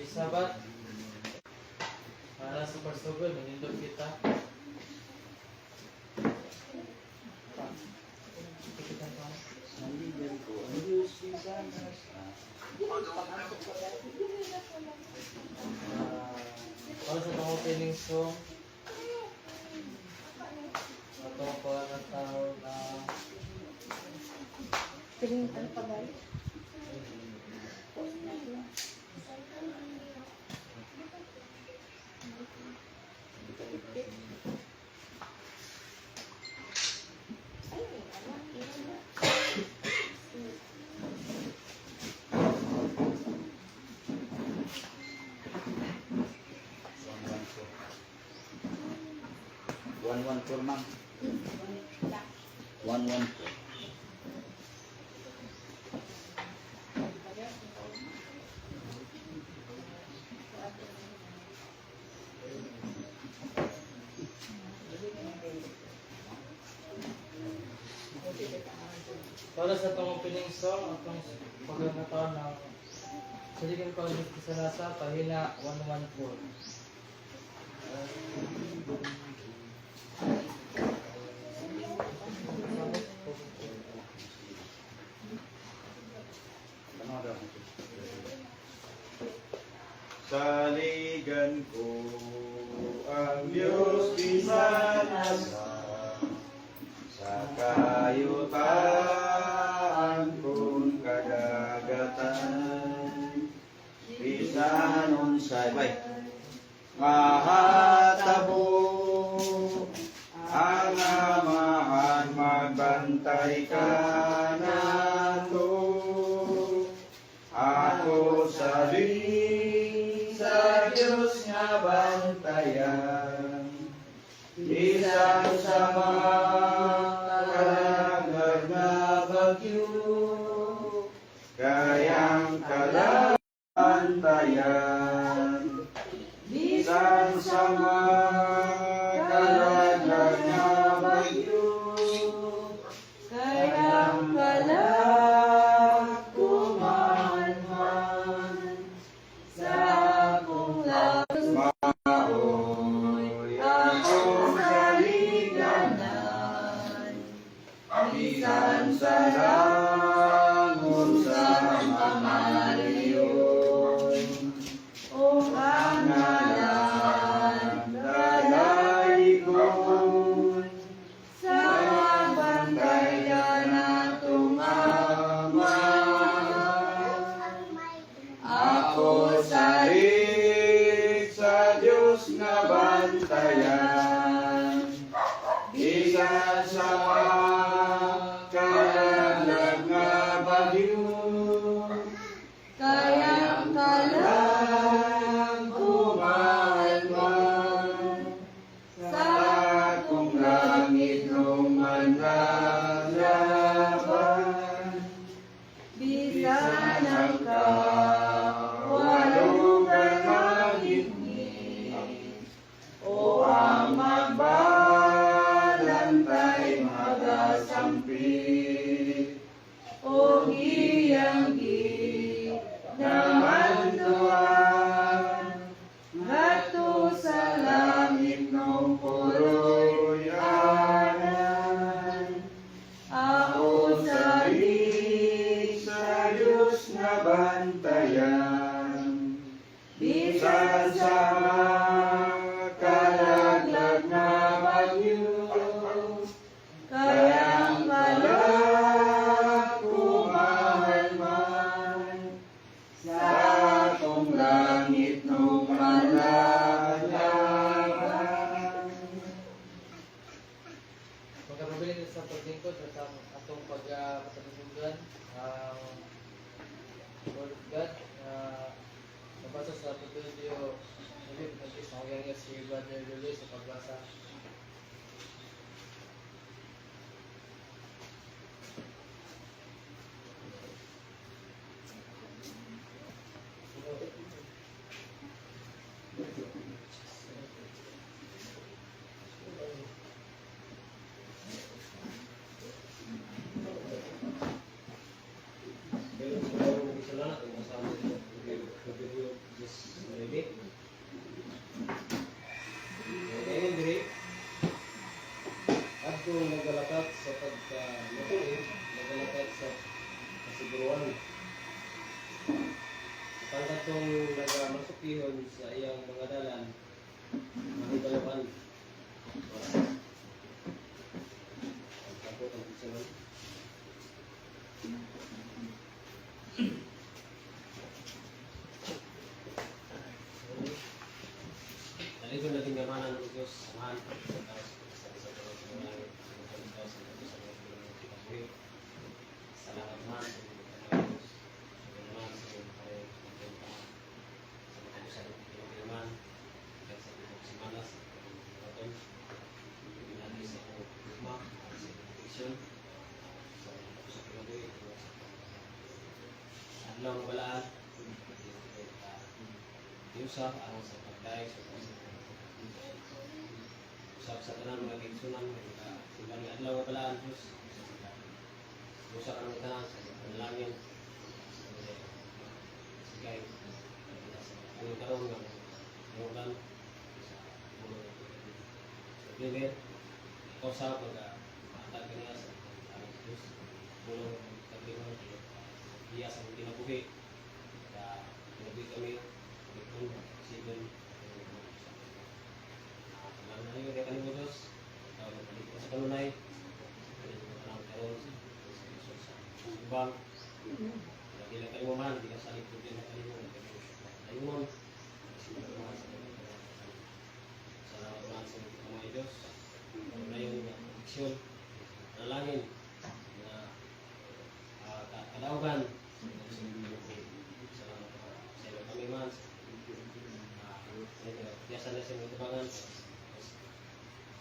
Sabat. Para super super menindog kita. Sandigan ko ang Diyos sana sa Para sa mga opening song, ito pa na tao na Pilintan pa ba? one four ma'am. 114. para sa itong opening song, itong pagkakataon ng Saligan ko ang Kisalasa, pahina 114. Saligan ko ang Diyos di sanasa sa kayutaan kung kadagatan bisan unsay bay mahatabo ang amahan magbantay ka nato ako sa Diyos nga bantayan, bisan sa mga kalaglag na bagyo, kayang bantayan, bisan sa mga kalaglag na bagyo, kayang bisan sa langon sa mamaliyon o kangalan dalaygon sa bantay na tumama ako salig sa Diyos na bantayan bisan sa kalaglag nga bagyo Kayang kalang kumalman sa akong langit nung manlalaban bisan ang kawalugan magiging o ang magbalantay magasampit o iyang namanduan hato sa langit nung puroy anan ako sa sa Diyos na bantayan bisan sa kalaglag na bagyo kayang kalang kumahalman sa akong langit nung malalaban. Magkapabilin sa paglingkod at atong pagpatalimugan ang Word of God na nabasa sa video ulit natin sa kanyang si Brother Luloy sa pagbasa. Pero salamat kung masama sa video. Just Pwede. Ngayon, diri. At kung nagalakat sa pagka-matuloy, nagalakat sa kasiguruan. Pag itong nag-masukihon sa iyang mga dalan, mahibalapan. Pagkakot ang pisaman. Dali ko natin gamanan ng Diyos, samahan. Salamat man sa mga Diyos. Salamat sa mga pagkakas. Sa mga kabusan ng pinaglaman. Kahit sa mga simanas, sa mga pinagi sa mga luma, sa mga vision, sa mga pinaglaman, sa adlaw ng balaan, Yusuf, ang sa pagkain, usap sa tanan mga kigsunan, silang adlaw ng balaan, Diyos. Usap ang tanan sa panalangin, sigay, ang karoon ng mulan, sa mulo sa Bibel, ikaw sa pag-atag niya sa Diyos, mulo ng kagliman, iya sa mga kinabuhi, kinabuhi kami, ikon, sigon, alam na yun, kaya kanimo Diyos, magpalit ko sa kanunay, magpalit ko ka ng karoon, sa subang, lagi lang kayo man, hindi ka sa likod din na kayo, ayun, salamat man sa mga Diyos, na yung aksyon, nalangin, na kadaugan, salamat sa iyo kami man, biasa na siya magtabangan,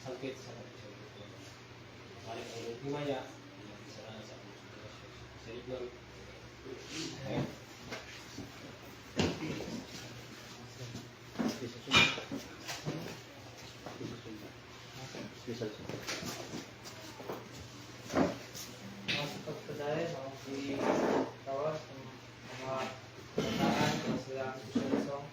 sangkit sa pagkakas. Balik ang himaya, salamat sa Seligman. Mga pagpadayan, mga tawas, mga kataan, mga sila ang song.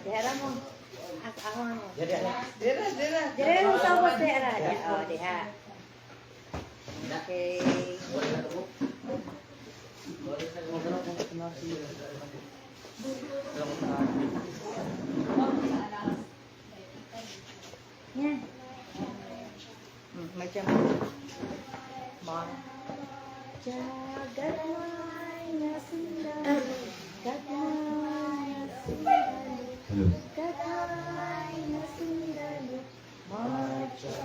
Dera mo. Ako mo. Dira. Dera mo sa mo dera. Oh, diha. Okay. Yan. Macam Bang. Jagat maya sundari, jagat sundari, jagat sundari, macam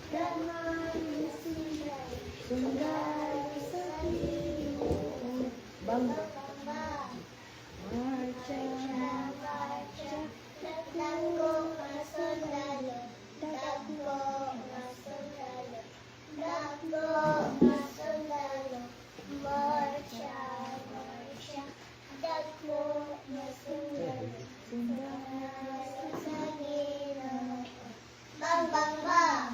jagat sundari, sundari sakimu, bang. Bang bang bang.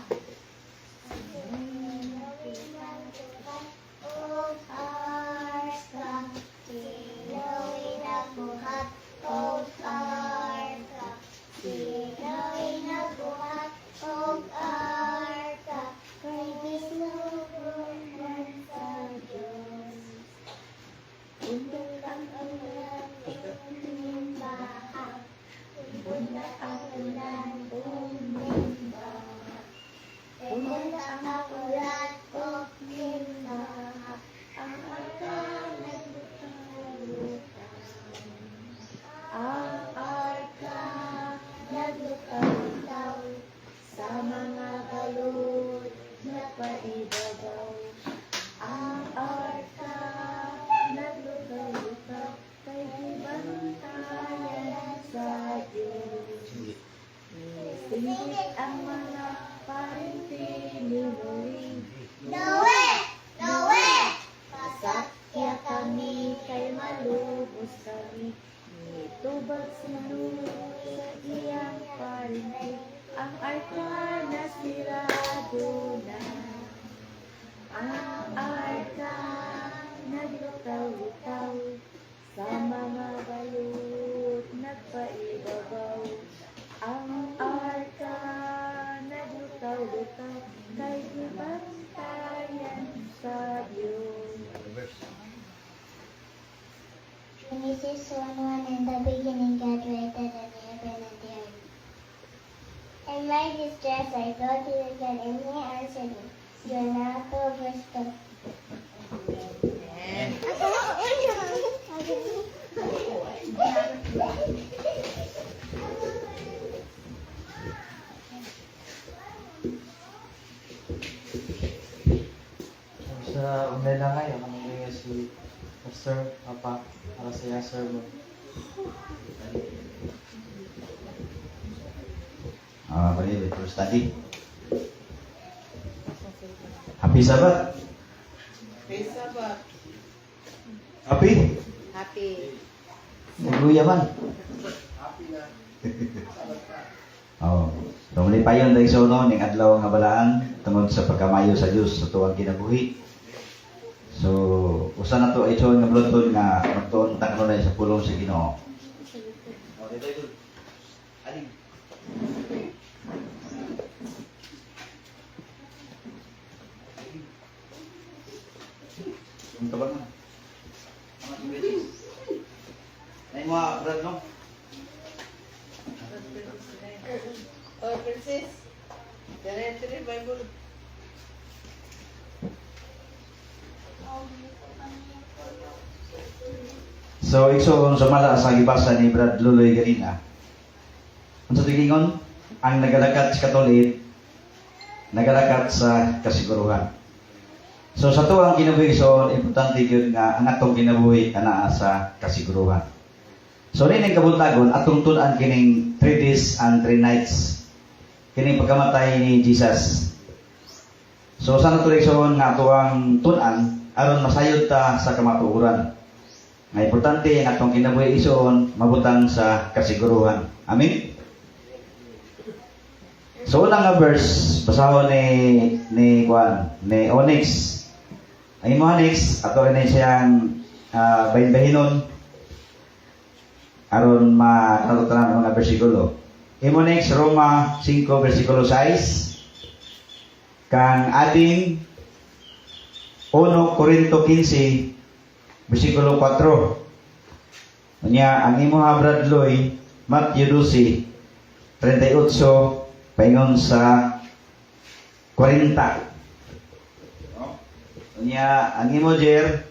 Sa mga balod na paibabaw, ang arka naglugaw-lugaw, kay gibantayan sa Diyos. Singit ang mga parinti ni Noe, Noe, Noe, pasakyan kami, kay malubos kami. Nitubag sinulog sa iyang parinti, ang arka nasirado na. Ang arka naglutaw-lutaw, sa mga balut nagpaibabaw. Ang arka naglutaw-lutaw, kay gibantayan sa Diyos. Genesis 1:1, in the beginning God created the heaven and the earth. In my distress I go to the God, and He answered me. Jonah 2 verse 2. Sa unay na ngayon, ang mga si Pastor Papa para sa iya sermon. Mali, betul study. Happy Sabbath. Happy? Happy. Hallelujah man. Oh, so muli payon dahil sa uno, ning adlaw nga balaan, tungod sa pagkamayo sa Diyos sa tuwang kinabuhi. So, usa na to ay ito nga bluntod nga magtuon ta kanunay sa pulong sa Ginoo. Oh, dito ito. Aling. Ang tabang na. Mga ingredients. Ay mga brad, no? Oh, Princess. Dire Bible. So, igsoon sa mala sa gibasa ni Brad Luloy ganina. Ang sa tigingon, ang nagalakat sa katolit, nagalakat sa kasiguruhan. So, sa to ang kinabuhi igsoon, importante yun nga ang atong kinabuhi ana sa kasiguruhan. So, rin ang kabuntagon, atong tunan kining 3 days and 3 nights. Kining pagkamatay ni Jesus. So, sa natuloy igsoon nga ato ang tunan, aron masayod ta sa kamatuoran. Nga importante ang atong kinabuhi igsoon mabutang sa kasiguruhan. Amen. So unang nga verse basahon ni Onyx. Ay mo Onyx ato ni siyang bahin-bahinon aron makatutunan ang mga bersikulo. Onyx Roma 5 versikulo 6 kang ading 1 Korinto 15 versikulo 4. Unya ang imo Brad Loy Matthew 12 38 paingon sa 40. No? Unya ang imo Jer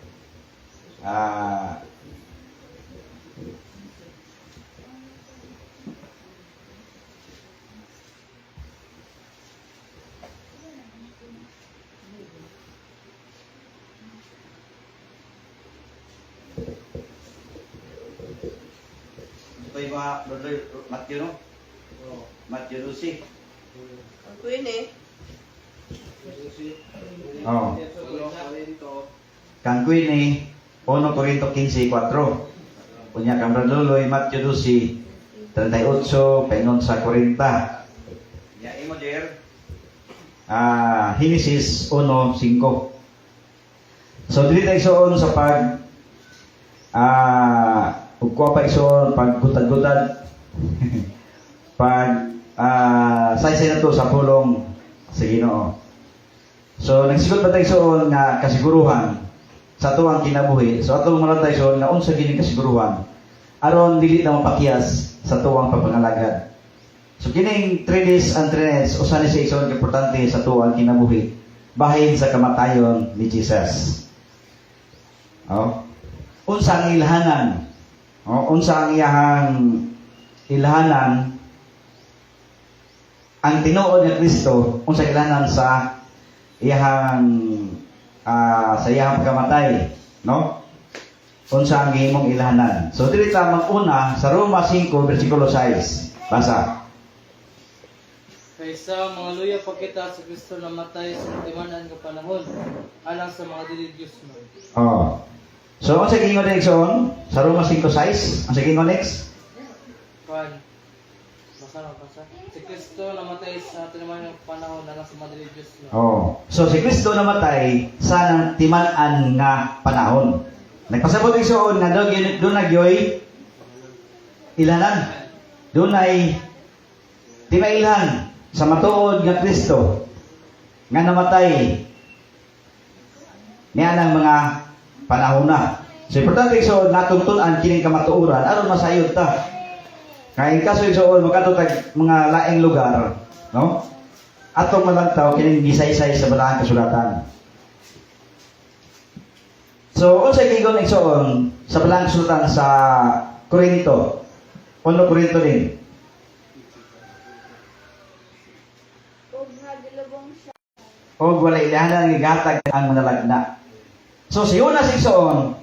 ito yung mga brother Matthew, no? Oh. Matthew 12. Ang queen eh. Oh. Kang Queen ni 1 Korinto 15:4. Punya kang Luloy Matthew 12 38 paingon sa 40. Ya imo Jer. Genesis 1:5. So dili tayo soon sa pag ug ko pa iso pag gutad-gutad pag saysay na to sa pulong sa Ginoo. So nagsigot pa tayo soon nga kasiguruhan sa tuwang kinabuhi. So atong mga tayo soon nga unsa gining kasiguruhan aron dili na mapakyas sa tuwang pagpangalagad. So kining 3 days and 3 nights usa ni sa isong importante sa tuwang kinabuhi bahin sa kamatayon ni Jesus. Oh. Unsa ang ilhanan? Unsa ang iyahang ilhanan? Ang tinuod ni Kristo unsa ilhanan sa iyahang pagkamatay, no? Unsa ang imong ilhanan? So dili ta mag-una sa Roma 5 versikulo 6. Basa. Kaysa mga luya pagkita sa Kristo namatay sa timanan nga panahon alang sa mga dili Dios mo. Oh. So, ang sa gingon next on, sa Roma 5:6, ang sa gingon next. Kuan. Basa. Si Kristo namatay sa tinaman ng panahon na nasa madali Diyos. No? Oh. So, si Kristo namatay sa nang timan-an nga panahon. Nagpasabot igsoon nga doon nagyoy ilanan. Doon ay timailhan sa matuod nga Kristo nga namatay niya ng mga panahon na. So, importante igsoon natungtunan kining kamatuoran aron masayod ta. Kaya kaso igsoon makatutag mga laing lugar, no? Atong malantaw kining gisaysay sa balaang kasulatan. So, unsay gigon igsoon sa balaang kasulatan sa Korinto. 1 Korinto din. O wala ilahanan nga gatag ang manalagna. So, si Jonas igsoon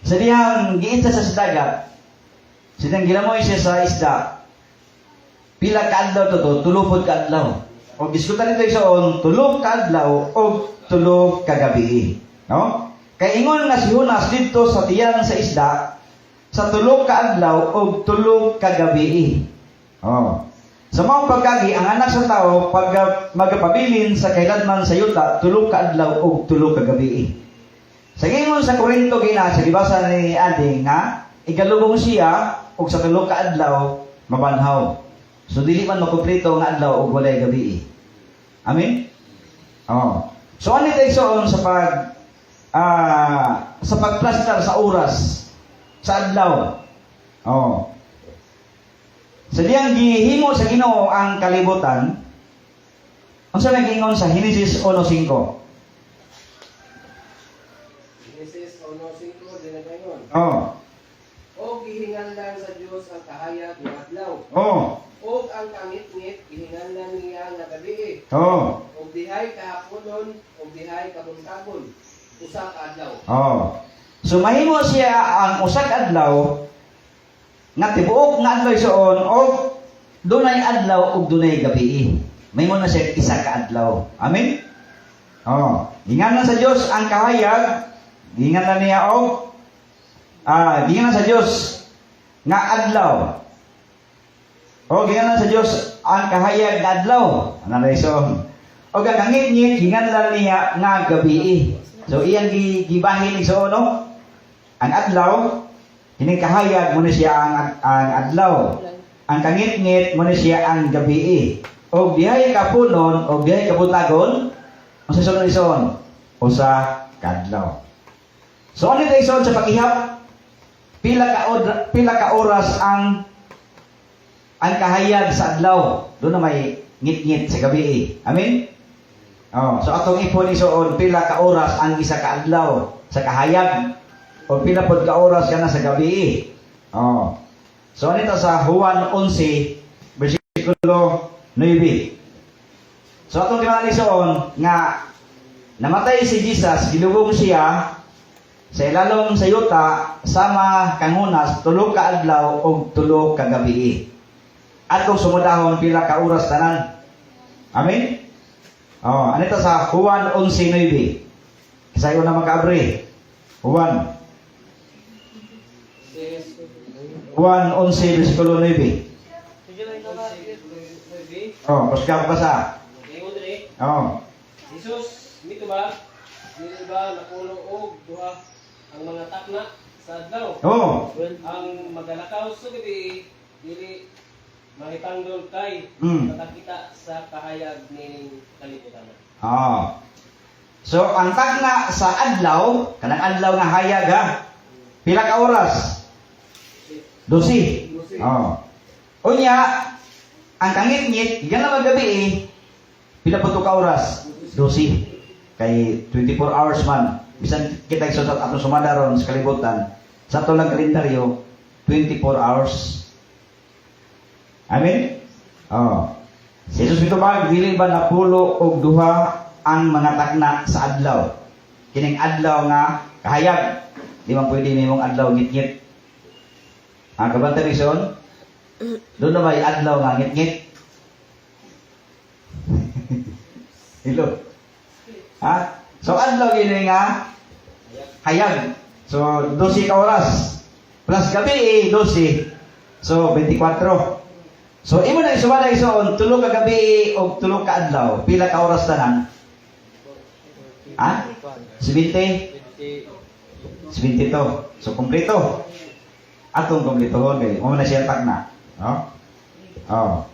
sa diyang giinsa sa dagat, sinang ginamoy siya sa isda, pila ka adlaw to, tulupod ka adlaw. O diskutan nito igsoon, tulog ka adlaw o tulog ka gabi. No? Kay ingon nga si Jonas dito sa tiyan sa isda, sa tulog ka adlaw o tulog ka gabi. Oh. Sa mga pagkagi, ang anak sa tao, pag magpabilin sa kailanman sa yuta, tulog ka adlaw o tulog ka gabi. Sa gingon sa Korinto gina, sa libasa ni Adi nga, igalubong siya, o sa tulog ka adlaw, mabanhaw. So, dili man makumpleto nga adlaw o walay gabi. Amen? Oh. So, ano ito igsoon sa pagplastar sa oras, sa adlaw. Oh. Sa diyang gihimo sa Ginoo ang kalibutan, unsa nagingon sa Genesis 1:5? Genesis 1:5 dinagayon. Oh. O gihinganlan sa Dios ang kahayag nga adlaw. Oh. O ang kangit-ngit gihinganlan niya nga gabi. Oh. O dihay kahaponon, o dihay kabuntagon. Usa ka adlaw. Oh. So mahimo siya ang usa ka adlaw nga tibuok nga adlaw soon o dunay adlaw ug dunay gabi. Mahimo na siya isa ka adlaw. Amen. Oh, ginganan sa Dios ang kahayag, ginganan niya og ginganan sa Dios nga adlaw. O ginganan sa Dios ang kahayag nga adlaw. Ano na ison? O gangit-ngit ginganan niya nga gabi. So iyang gibahin igsoon no? Ang adlaw, kining kahayag mo na siya ang adlaw. Ang kangit-ngit mo na siya ang gabi. O bihay kapunon, o bihay kabutagon, ang sasunod ison, usa kadlaw. So ano ito ison sa paghihap? Pila ka oras ang kahayag sa adlaw. Doon na may ngit-ngit sa gabi. Amen? Oh, so atong ipon ison, pila ka oras ang isa ka adlaw sa kahayag. O pila pod ka oras ka na sa gabi. Oh. So anito sa Juan 11 bersikulo 9. So atong kinalisoon nga namatay si Jesus, gilubong siya sa ilalom sa yuta sama kang Jonas tulog ka adlaw o tulog ka gabi. At kung sumudahon pila ka oras tanan. Amen. Oh, anito sa Juan 11:9. Kasayo na magkaabre. Juan 1:11 bersikulo 9. Oh, pasca basa. Ingon diri. Oh. Jesus, mito ba? Dili ba napuno og duha ang mga takna sa adlaw? Oh. Ang magalakaw sa gabi dili mahitangdol kay nakakita sa kahayag ning kalibutan. Oh. So ang tagna sa adlaw, kanang adlaw nga hayag ha. Pila ka oras? 12. Oh. Unya, ang kangit-ngit, yan na magabi pila po ka oras? 12. Kay 24 hours man. Bisan kita isusat atong sumadaron sa kalibutan, sa tulang kalendaryo, 24 hours. Amen? Oh. Si Jesus mitubag, dili ba napulo og duha ang mga tagna sa adlaw? Kining adlaw nga kahayag. Di man pwede nimong adlaw ngit-ngit. Ang kabantay ison, doon na may adlaw nga ngit-ngit. Hello. Ha? So adlaw gini nga hayag. So, 12 ka oras. Plus gabi, 12. So, 24. So, imo na isumada ison, tulog ka gabi o tulog ka adlaw. Pila ka oras tanan? Ha? 70? 72. So, kumpleto. Atong kumpletohon kay mo na siya tagna. No? Oh.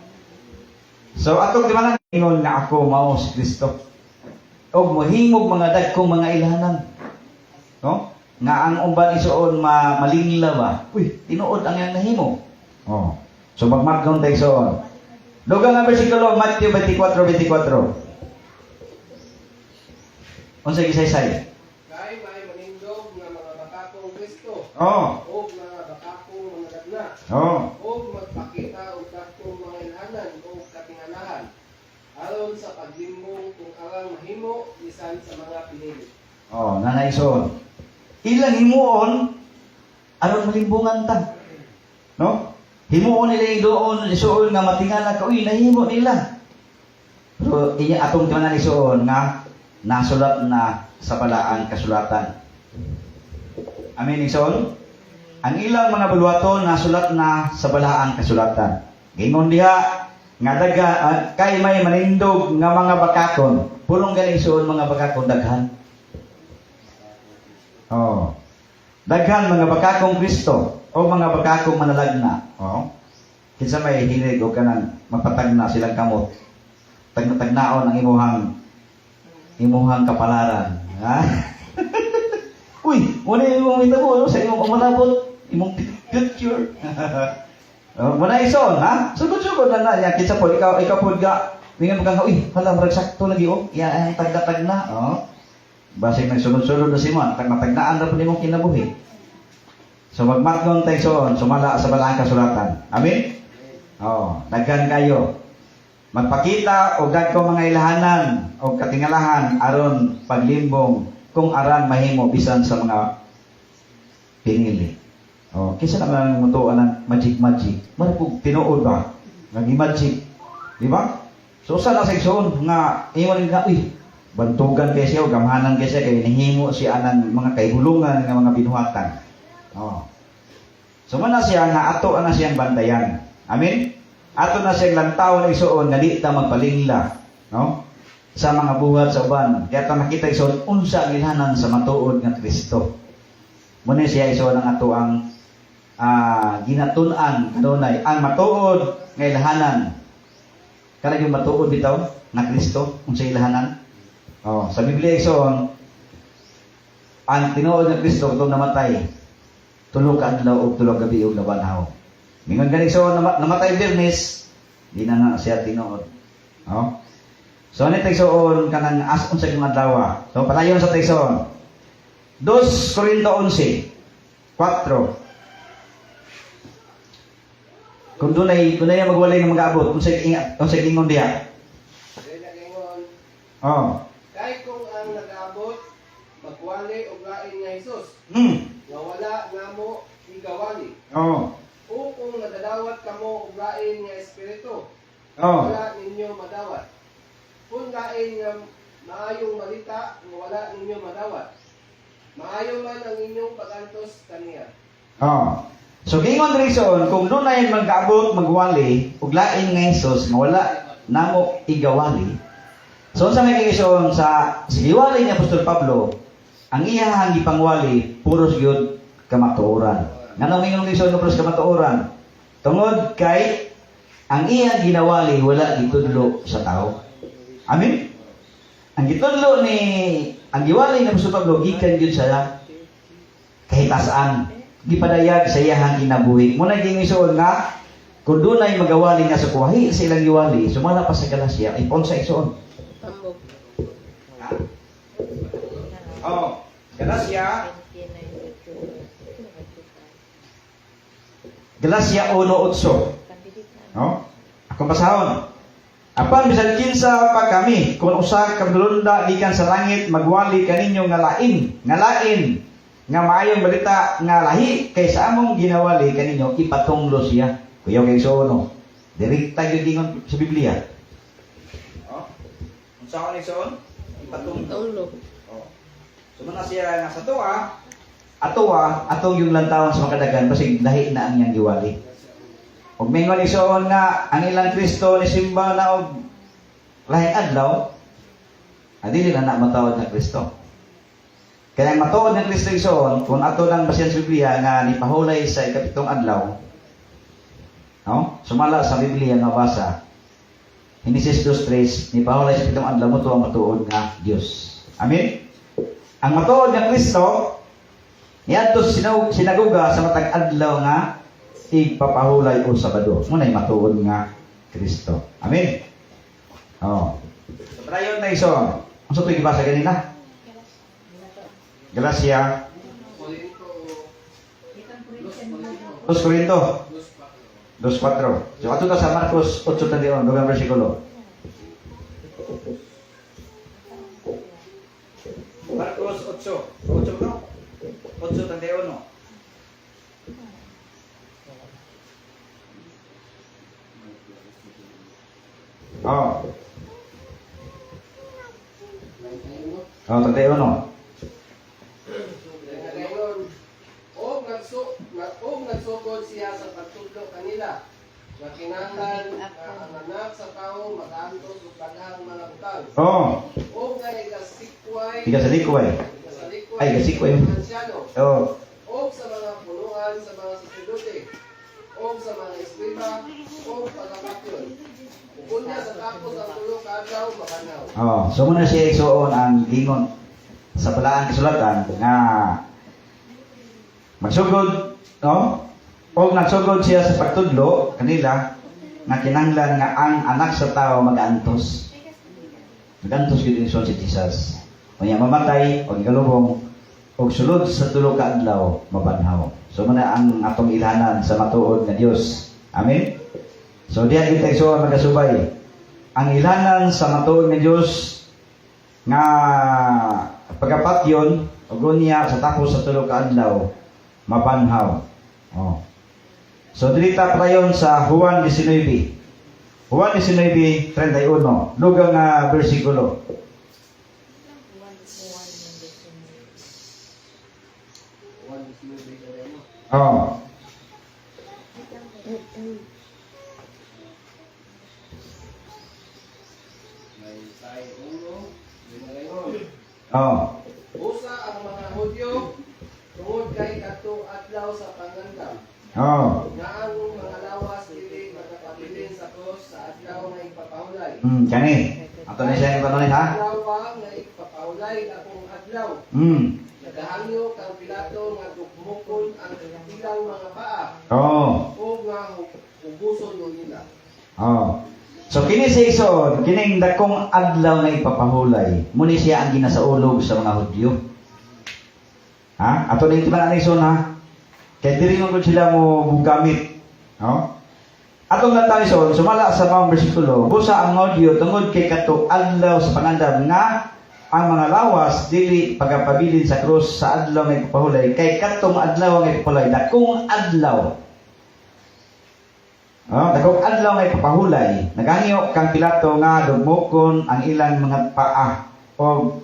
So, atong di man ingon nga ako mao si Kristo. Og mohimog mga dagkong mga ilahanan. No? Nga ang umban isuon malingla ba? Uy, tinuod ang yang nahimo. Oh. So magmatgon tayo isuon. Dugang ang bersikulo Matthew 24:24. Unsa gisaysay? Kay may manindog nga mga bakakong Kristo. Oh. O mga bakakong mga dagna. Oh. O magpakita og dakong mga ilhanan o katingalahan. Aron sa paglimbong kung alang mahimo bisan sa mga pinili. Oh, nanay isuon. Ilang himuon aron malimbungan ta. No? Himuon nila yung doon, isuon nga matingala ka, uy, nahimo nila. Pero inya atong timanan isuon nga nasulat na sa balaang kasulatan. Amen isuon? Ang ilang mga bulwaton nasulat na sa balaang kasulatan. Gingon diha nga daga kay may manindog nga mga bakakon. Pulong galing isuon mga bakakon daghan. Oh. Daghan mga bakakong Kristo o mga bakakong manalagna. Oh. Kinsa may hilig o kanang mapatagna silang kamot. Tagna-tagnaon ang imuhang kapalaran. Ha? Uy, muna imong mitabo sa imong pamanabot, imong picture. Muna ison, ha? Sugod-sugod na niya. Kinsa po, ikaw po ga, mingan mo kang, uy, hala, marag sakto lagi, oh. Iya, tagna-tagna, oh. Basig nagsunod-sunod na si Mon, tagna-tagnaan na po nimong kinabuhi. So magmatgon tayo soon, sumala sa balaang kasulatan. Amen? Oh, daghan kayo. Magpakita o dagko mga ilahanan o katingalahan aron paglimbong kung aran mahimo bisan sa mga pinili. Oh, kisa naman mutuan ng magic. Marapog tinuod ba? Nag-magic. Di ba? So sa seksyon nga iyon nga bantugan kay siya o gamhanan kay siya kay nahimo siya anang mga kahulungan nga mga binuhatan. Oh. So man siya nga ato na siyang bantayan. Amen. Ato na siyang lantaw na isuon nga di ta magpalingla, no? Sa mga buhat sa uban. Kaya ta makita isuon unsa ang ilhanan sa matuod nga Kristo. Muna siya isuon ang ato ang ginatun-an kanunay ang matuod nga ilhanan. Kana yung matuod bitaw na Kristo unsa ilhanan? Oh, sa Biblia ison ang tinuod ng Kristo kung namatay tulog ka adlaw o tulog gabi o labanhaw. Mingon gani so namatay Biyernes, di na siya tinuod. Oh. So ani tayson kanang as-on sa mga adlaw. So padayon sa tayson. 2 Corinto 11:4. Kung dunay magwalay nga mag-abot, unsa ingon diha? Dili gingon. Oh. Kay kung ang nag-abot magwali og lain nga Hesus, nga wala namo igawali. Oh. O kung nadadawat kamo og lain nga espiritu, Oh. wala ninyo madawat. Kung lain nga maayong balita nga wala ninyo madawat, maayo man ang inyong pagantos kaniya. Oh. So gingon reason kung dunay mag-abot magwali ug lain nga Hesus nga wala namo igawali. So sa may kayson sa giwali ni Apostol Pablo, ang iyahang gipangwali puros gyud kamatuoran. Nganong ingon reason puros kamatuoran? Tungod kay ang iyang ginawali wala gitudlo sa tao. Amen. Ang gitudlo ang giwali ni Apostol Pablo gikan gyud sa kahitasan. Gipadayag sa iyahang kinabuhi. Muna gingon nga kung dunay magawali nga sa kuwahi sa ilang giwali, sumala pa sa Galacia, ipon sa ison. Tambok. Oh, Galacia 1:8. No? Akong basahon. Apan bisan kinsa pa kami kung usa ka dulunda gikan sa langit magwali kaninyo nga lain nga maayong balita nga lahi kaysa among ginawali kaninyo ipatunglo siya. Kuyaw kay sono. Direkta gyud ingon sa Biblia. Oh. Unsa man ni son? Ipatunglo. Tunglo. Oh. So man siya nga sa tuwa atong yung lantawon sa makadagan basig lahi na ang iyang giwali. Ug mingon igsoon nga ang ilang Kristo ni simba na og lahing adlaw, dili na matawad na Kristo. Kaya ang matuod ng Kristo igsoon, kung ato lang basihan sa Biblia nga nipahulay sa ikapitong adlaw, no? Sumala sa Biblia nga basa, Genesis 2:3, nipahulay sa pitong adlaw mo ang matuod nga Dios. Amen. Ang matuod ng Kristo niadto sinaguga sa matag adlaw nga ipapahulay o Sabado. Muna'y matuod nga Kristo. Amen. Oh. So, padayon na iso. Ang sa ito gibasa ganina? Galacia. Korinto, 2 Corinto 2:4. So ato ta sa Marcos 8:31, dugang bersikulo. Marcos 8 no? 8:31. Oh. Oh, 31. ngayon, og nagsugod siya sa pagtudlo kanila, nga kinahanglan nga ang anak sa tao mag-antos og daghang mga butang. Oh. Og nga igasikway, Tiga sa likway. Ay, igasikway. mga ansyano, Oh. og sa mga punuan sa mga saserdote, og sa mga eskriba, og pagkakatyon. Ug unya sa tapos ang tulo ka adlaw makanaw. Oh, so muna siya igsuon ang gingon sa balaan kasulatan nga magsugod, no? O nagsugod siya sa pagtudlo kanila nga kinahanglan nga ang anak sa tao mag-antos. Mag-antos gyud si Jesus. Unya mamatay o ikalubong og sulod sa tulo ka adlaw mabanhaw. So muna ang atong ilhanan sa matuod nga Dios. Amen. So diha kita igsuon magasubay. Ang ilhanan sa matuod nga Dios nga pagapatyon ug unya sa tapos sa tulo ka adlaw mabanhaw. Oh. So dilita prayon sa Juan 19. Juan 19:31, lugang nga bersikulo. Oh. May say uno, ngayon. Oh. Usa ang mga Hudyo tungod kay kadtong adlaw sa pangandam. Oh. Nga ang mga lawas dili magkapabilin sa krus sa adlaw nga ipapahulay. Kani. Ato ni siya yung tanong ha? Adlaw pa nga ipapahulay akong adlaw. Nagahangyo kang Pilato nga dugmukon ang ilang mga paa Oh. o nga huguson mo nila. Oh. So kini sa igsoon, kining dakong adlaw nga ipapahulay, muni siya ang ginasaulog sa mga Hudyo. Ha? Ato ni timan ani igsoon ha. Kay diri mo gud sila mo gamit. No? Atong lantaw igsoon, sumala sa mga bersikulo, busa ang Hudyo tungod kay kadto adlaw sa panandam nga ang mga lawas dili pagapabilin sa krus sa adlaw nga ipapahulay kay kadtong adlaw nga ipapahulay dakong adlaw. Dakong adlaw nga ipapahulay, nagangyo kang Pilato nga dugmokon ang ilang mga paa o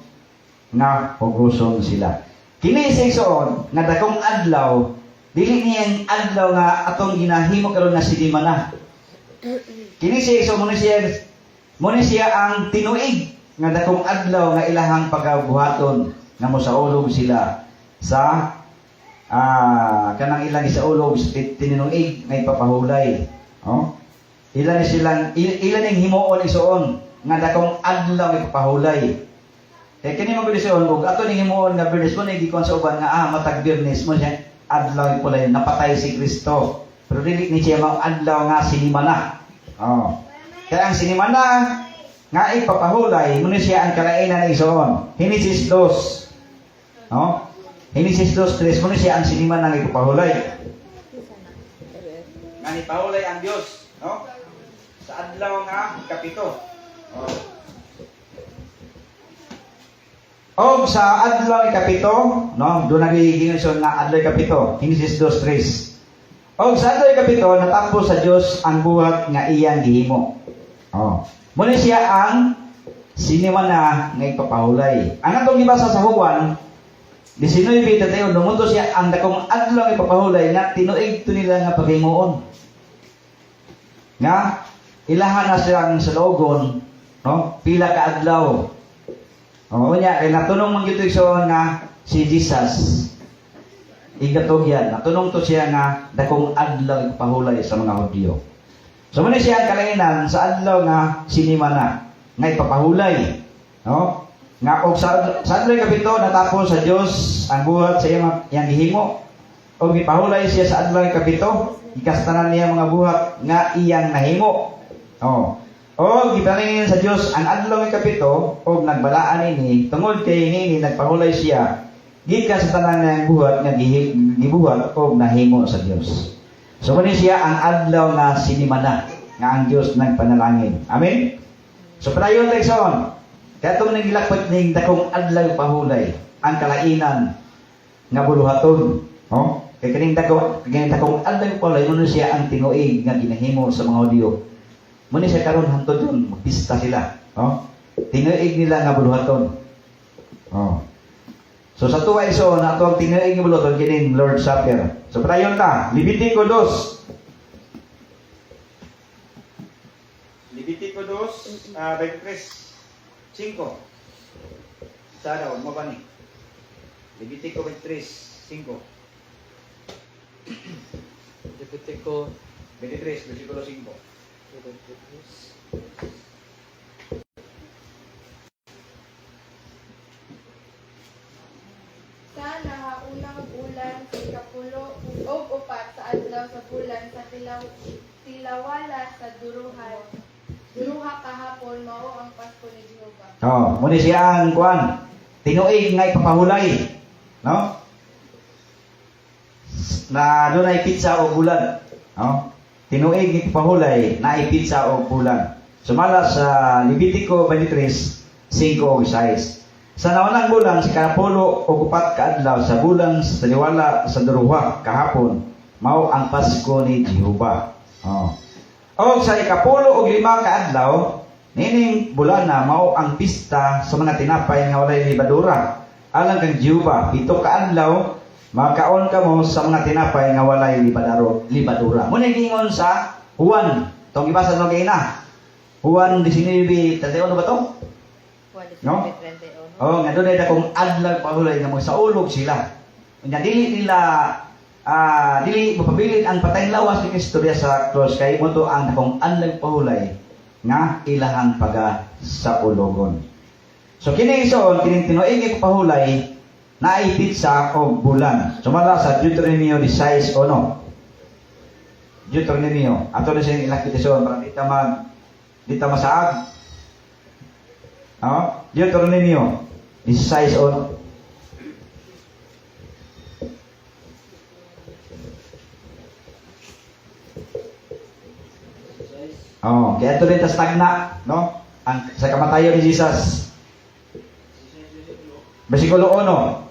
nga huguson sila. Kini sa igsoon nga dakong adlaw, dili niyang adlaw nga atong ginahimo karon nga silima na. Kini sa igsoon muna siya ang tinuig nga dakong adlaw nga ilahang pagabuhaton nga mosaulog sila sa kanang ilang isaulog sa tinuig nga ipapahulay. Oh? Ilan ning himuon isuon nga dakong adlaw ipapahulay. Kaya kini mo isuon ug ato ning himuon nga Bernes mo gikon sa uban nga matag Bernes mo siya adlaw ipulay napatay si Kristo. Pero dili ni siya mao adlaw nga sinimana. Oh. Kaya ang sinimana nga ipapahulay muna siya ang kalainan ng isuon. Genesis 2. No? Genesis 2:3 muna siya ang sinimana nga ipapahulay. Nga ipahulay ang Dios, no? Sa adlaw nga kapito. Oh. O sa adlaw kapito, no? Doon nagiging na adlaw kapito. Genesis 2:3. O sa adlaw kapito natapos sa Dios ang buhat nga iyang gihimo. Oh. Muna siya ang sinimana nga ipapahulay. Ang atong gibasa sa Juan 19 tatayon numunto siya ang dakong adlaw ipapahulay nga tinuig to nila nga paghimuon. Nga ilahan na silang salugon, no? Pila ka adlaw. O nya kay natunong man gyud igsoon nga si Jesus igatugyan. Natunong to siya nga dakong adlaw ipapahulay sa mga Hudyo. So muna siya ang kalainan sa adlaw nga sinimana nga ipapahulay, no? Nga og sa adlaw kapito natapos sa Dios ang buhat sa iyang gihimo og ipahulay siya sa adlaw kapito ikastanan niya mga buhat nga iyang nahimo. O gibalingin sa Dios ang adlaw kapito og nagbalaan ini tungod kay ini nagpahulay siya gikan sa tanan nga buhat nga gibuhat og nahimo sa Dios. So muna siya ang adlaw nga sinimana nga ang Dios nagpanalangin. Amen. So padayon ta igsoon. Kaya itong nagilakpat ng dakong adlaw pahulay, ang kalainan nga buluhaton. No? Kaya kaning dakong adlaw pahulay, muna siya ang tinuig nga ginahimo sa mga Hudyo. Muna siya karon hantod yun, magpista sila. No? Tinuig nila nga buluhaton. Oh. So sa tuwa iso, na ito ang tinuig nga buluhaton, kining Lord Supper. So padayon ta, Levitico 2. Levitico 2, 23. 5. Sa daw, mo ba ni? Levitico 23, 5. Levitico 23, versikulo 5. Sa nahaunang bulan sa ikapulo ug upat sa adlaw sa bulan sa tilawala sa duruha kahapon mao ang Pasko ni Jehova. Muna siya ang kuan. Tinuig nga ipapahulay. No? Na doon ay pizza o bulan. No? Tinuig ipapahulay na ay pizza o bulan. Sumala sa Levitico 23, 5 o 6. Sa naunang bulan, si karapulo o upat kaadlaw sa bulan sa taliwala sa duruha kahapon, mao ang Pasko ni Jehova. O sa ikapulo o 5 kaadlaw, nining bulan na mao ang pista sa mga tinapay nga walay libadura. Alang kang Jehova, 7 kaadlaw, makaon ka mo sa mga tinapay nga walay libadura. Muna gingon sa Juan, itong ibasa ng kaina. Juan 19, ano ba ito? No? Nga doon ay dakong adlaw pahulay nga magsaulog sila. Nga dili mapabilin ang patayng lawas ni Kristo sa cross kay mo to ang dakong adlaw pahulay nga ilahang paga sa ulogon. So kini isoon kining tinuig pahulay na ipit sa og bulan. Sumala sa Deuteronomio 16:1. Deuteronomio ato na siyang ilakit isoon para dita masaag. Deuteronomio 16:1. Kaya ito rin tagna, no? Ang sa kamatayon ni Jesus. Versikulo 1.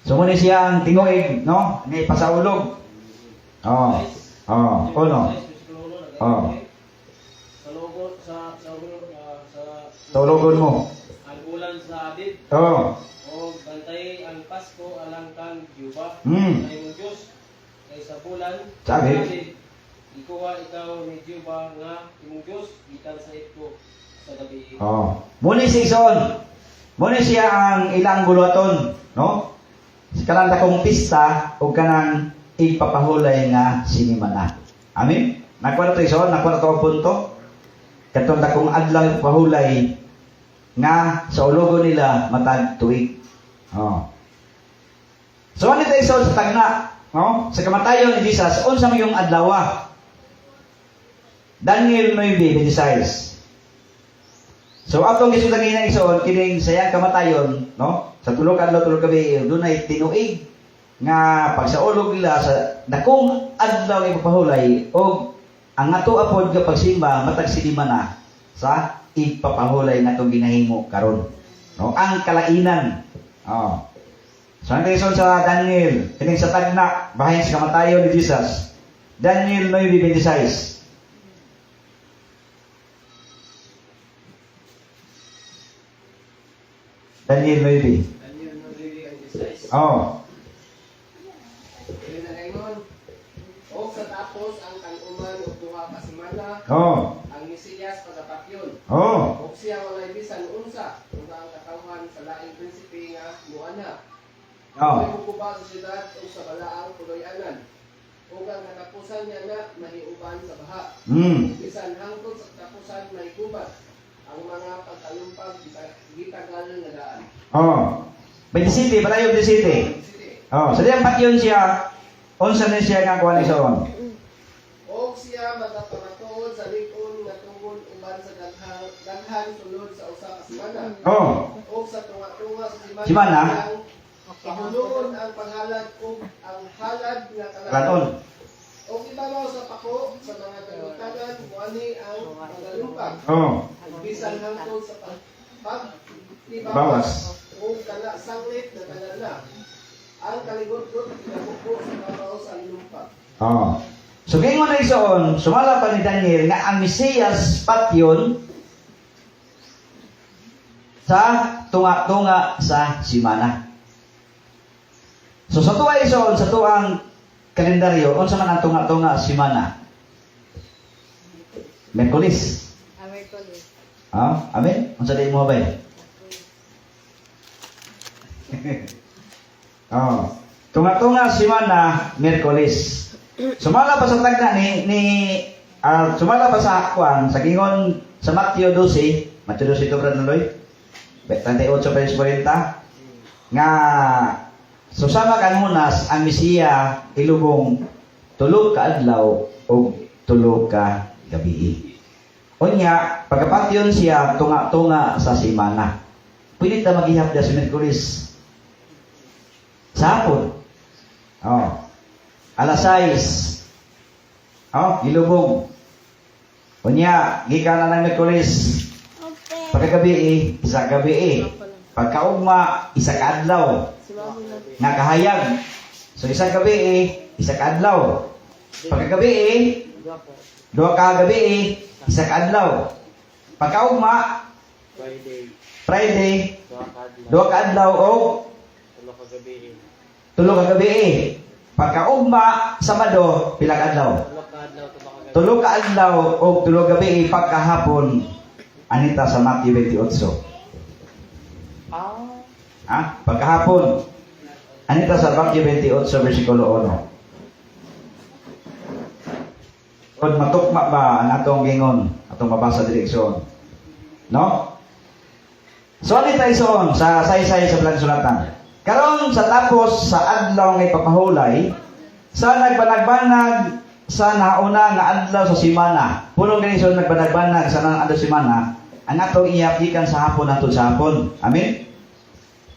So muna siya ang tinguig, no? Ngay pasaulog. Uno. Tulugon mo. Ang bulan sa Abib. O bantay ang Pasko alang kang Jehova. Ay mong Diyos. Kay sa bulan Sa Abib. Ikuha ikaw ni Jehova nga imong Diyos gikan sa ito sa gabi. Muna si Ison. Muna siya ang ilang buluhaton, no? Kanang dakong pista o kanang ipapahulay nga sinimana. Amen? Nakuha na ito Ison? Nakuha na ito ang punto? Katong dakong adlaw pahulay nga sa ulogo nila matag tuig. So ano tayo sa tagna, no? Sa kamatayon ni Jesus, unsa man yung adlaw? Daniel 9:26. So atong gisudan nga igsoon kining sayang kamatayon, no? Sa tulo ka adlaw tulo gabi dunay tinuig nga pagsaulog nila sa dakong adlaw nga pahulay og ang ato apod nga pagsimba matag silima na sa ipapahulay nga itong ginahimo karon, no? Ang kalainan. So ang reason sa Daniel kining sa tagna bahin sa kamatayon ni Jesus. Daniel 9:26. Daniel 9. Daniel 9:16. Oh. Dili na ngayon. O sa tapos ang kanuman o duha ka semana, Oh. ang Mesiyas pagapatyon. Oh. O siya walay bisan unsa, kung ang katawhan sa laing prinsipe nga muana. Oh. May hukuba sa siyudad o sa balaang puloy-anan. O ang katapusan niya na mahiuban sa baha. Bisan hangtod sa katapusan mahigubat ang mga pagkalumpag gitagal nga daan. Oh. 27, palayo 27. Sige. Oh, sa diyang patyon siya, unsa na siya nga kuha ni Soon? O siya magapamatuod sa likon nga tungod uban sa daghan sulod sa usa ka semana. Oh. O sa tunga-tunga sa semana. Semana? Pahuloon ang panghalad o ang halad nga Kalaton. kalaton. O ibabaw sa pako sa mga kalutangan kuani ang pagalumpag. Oh. Bisan hangtod sa Bawas. o kana sanglit na kanana. Ang kaligot-got kinabuko sa babaw sa lumpag. Oh. So ngayon na isoon, sumala pa ni Daniel nga ang Mesiyas patyon sa tunga-tunga sa simana. So sa tuwa isoon, sa tuang kalendaryo, unsa man ang tunga-tunga simana? Merkulis. Americolis. Ah, amen. Unsa day mo ba? Oh. Tunga-tunga simana, Merkulis. Sumala pa sa tagna sumala pa sa kuan sa gingon sa Mateo 12, Mateo 12 to brad Loy. 38:40 nga susama kan hunas ang Mesiya ilubong tulog ka adlaw o tulog ka gabi. Unya, pagkapatyon siya tunga-tunga sa simana. Pwede ta maghihap da sa Merkulis. Sa hapon. Oh. Alas 6. Oh, ilubong. Unya, gikan na ng Merkulis. Pagkagabi, isa gabi. Pagkaugma, isa ka adlaw. Nga kahayag. So isa gabi, isa ka adlaw. Pagkagabi, duha ka gabi, isa ka adlaw. Pagkaugma, Friday, duha ka adlaw o tulo ka gabi. Pagkaugma, Sabado, pila ka adlaw? Tulo ka adlaw o tulo gabi pagkahapon. Anita sa Matthew 28. Pagkahapon. Anita sa Matthew 28 versikulo 1. Kung matukma ba ang atong gingon, atong mabasa direksyon. No? So anita isoon sa saysay sa Plansulatan. Karon sa tapos sa adlaw nga ipapahulay, sa nagbanag-banag sa nauna nga adlaw sa simana. Pulong ganison nagbanag-banag sa adlaw simana, ang atong iyapikan sa hapon nato sa hapon. Amen.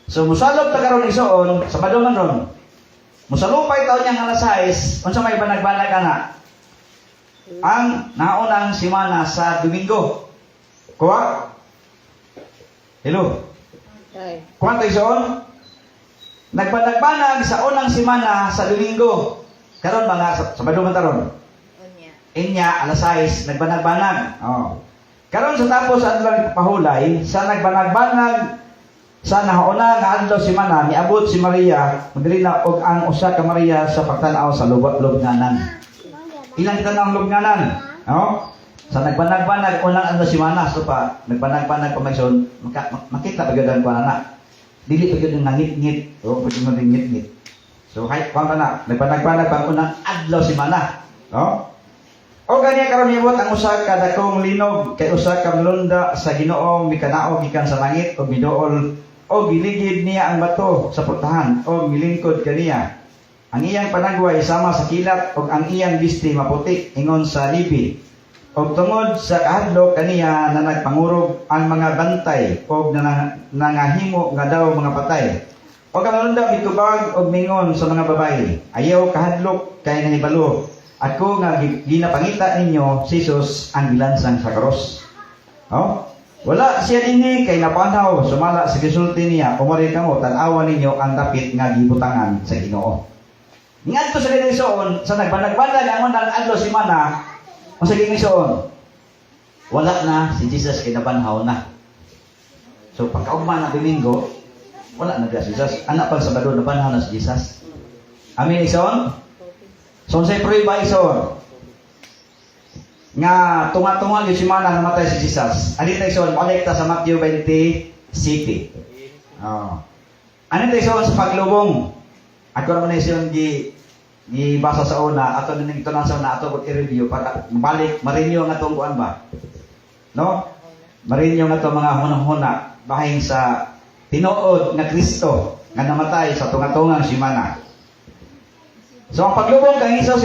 So musalog ta karon isoon sa Sabado man ron. Musalupay taon yang alas 6, unsa may banag-banag ana? Ang naunang simana sa Domingo. Kuha? Hello. Ay. Kuha tayo isoon? Nagbanag-banag sa unang simana sa Domingo. Karon mga Sabado man taron. Unya. Inya alas 6 nagbanag-banag. Oh. Karon sa tapos sa adlaw pahulay, sa nagbanag-banag sa nauna nga adlaw simana miabot si Maria, madali na og ang usa ka Maria sa pagtan-aw sa lubnganan. Ilang tanang lubnganan? Oh. Sa nagbanag-banag unang adlaw simana so pa nagbanag-banag pamaison, makita pa gyud ang kuana. Dili pa gyud ngit-ngit, o pwede mo ngit-ngit. So hay kuan na, nagbanag-banag pang unang adlaw simana. Oh. O gani karon miabot ang usa ka dakong linog kay usa ka mlunda sa Ginoo mikanaog gikan sa langit o miduol o giligid niya ang bato sa putahan o milingkod kaniya. Ang iyang panagway sama sa kilat o ang iyang bisti maputi ingon sa libi. O tungod sa kahadlok kaniya na nagpangurog ang mga bantay o nangahimo nga daw mga patay. O kamalunda mitubag o mingon sa mga babae, ayaw kahadlok kay nahibalo. Ako nga ginapangita ninyo si Jesus ang gilansang sa krus. Oh? Wala siya dinhi kay napanhaw sumala sa gisulti niya umari kamo tan-awa ninyo ang dapit nga gibutangan sa Ginoo. Ngadto sa ginisoon sa nagbanag-banag ang unang adlaw simana o sa ginisoon wala na si Jesus kay napanhaw na. So pagkaugma na Domingo Wala na si Jesus. Anak pang Sabado na banhaw na si Jesus. Amin ison? So unsay prueba ison? Nga tunga-tunga yung simana namatay si Jesus. Ano tayo ison? Kolekta sa Matthew 20 City. Oh. Ano tayo ison sa paglubong? Ako naman na ison gibasa sa una, ato na ito na sa una, ato kung i-review, para mabalik, marinyo nga itong kuan ba? No? Marinyo nga itong mga hunang-huna, bahin sa tinuod nga Kristo, nga namatay sa tunga-tungang simana. So, ang paglubong kang ison,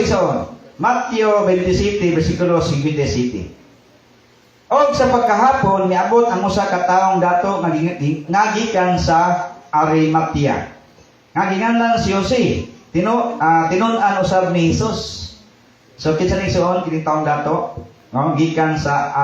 Matthew 27, versikulo 57. Og sa pagkahapon, miabot ang usa ka taong dato ngagikan sa Arimatea. Ngaginganlan si Jose. Tinunan usab ni Jesus. So kinsa ni suon kini taong dato? No, gikan sa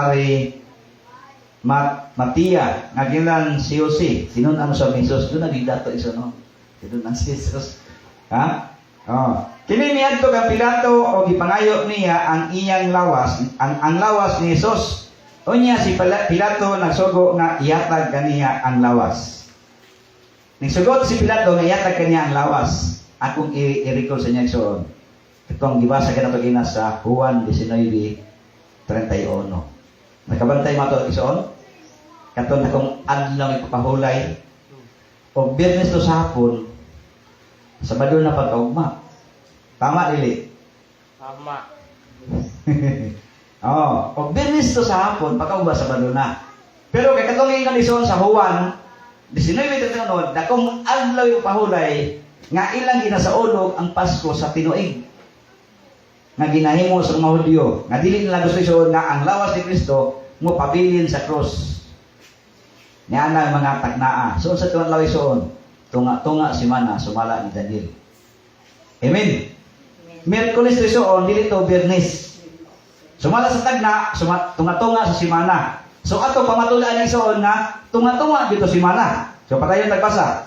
Arimatea. Ngaginganlan si Jose. Tinunan usab ni Jesus. Doon naging dato iso no. Tinunan si Jesus. Ha? Oh. Kini miadto kang Pilato o gipangayo niya ang iyang lawas, ang lawas ni Jesus. Unya si Pilato nagsugo nga ihatag kaniya ang lawas. Nagsugot si Pilato nga ihatag kaniya ang lawas. Akong i-recall sa niya soon. Itong gibasa ka na ito gina sa Juan 19:31. Nakabantay mo ito isoon? Katong akong adlaw ipapahulay. O Biyernes to sa hapon, Sabado na pagkaugma. Tama, Lili? Tama. O Biyernes to sa hapon, pagkaugma Sabado na. Pero kay katong ingon isoon sa Juan 19:31, dakong adlaw ipapahulay, nga ilang ginasaulog ang Pasko sa tinuig nga ginahimo sa mga Hudyo nga dili nila gusto isuon nga ang lawas ni Kristo mo pabilin sa cross niya ang mga tagnaa. So sa tuwan lawas isuon tunga-tunga si mana sumala ni Daniel. Amen. Miyerkules isuon dili to Biyernes. Sumala sa tagna, tunga-tunga sa simana. So ato pamatulaan isuon nga tunga-tunga dito si mana. So patayon tagbasa.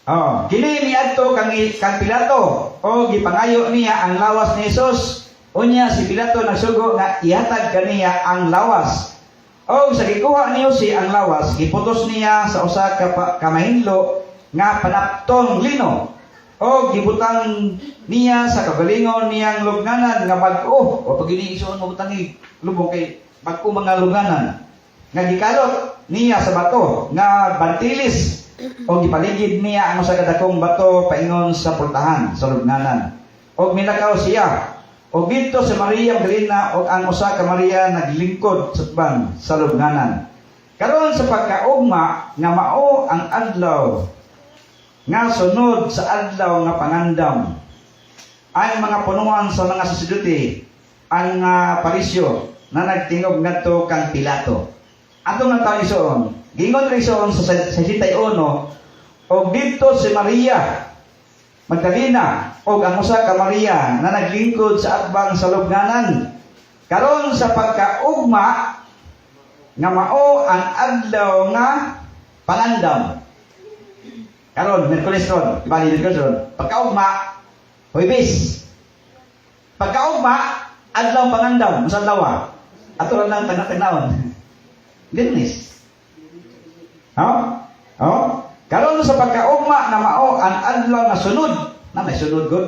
Oh, kini miadto kang Pilato o gipangayo niya ang lawas ni Jesus. Unya si Pilato nagsugo nga ihatag kaniya ang lawas. O sa gikuha niyo si ang lawas, giputos niya sa usa ka mahinlo nga panaptong lino. O gibutang niya sa kagalingon niyang lubnganan nga bag-o. O pag iniisuon mo butangi lubong kay bag-o mga lubnganan. Nga gikalot niya sa bato nga bantilis. O gipaligid niya ang usa ka dakong bato paingon sa pultahan sa lubnganan. Og milakaw siya. Og dito si Maria Magdalena og ang usa ka Maria naglingkod sa tuban sa lubnganan. Karon sa pagkaugma nga mao ang adlaw nga sunod sa adlaw nga pangandam. Ang mga punuan sa mga saserdote, ang parisyo na nagtingog ngadto kang Pilato. Atong natalisoon, gingon rin sa 61, o dito si Maria Magdalena o ang usa ka Maria na naglingkod sa atbang sa lubnganan. Karon sa pagkaugma nga mao ang adlaw nga pangandam. Karon Miyerkules ron, ibali Miyerkules ron. Pagkaugma, Huwebes. Pagkaugma, adlaw pangandam, usan lawa. Ato lang tagna-tagnaon. Biyernes. Karon sa pagkaugma na mao ang adlaw nga sunod, na may sunod gud.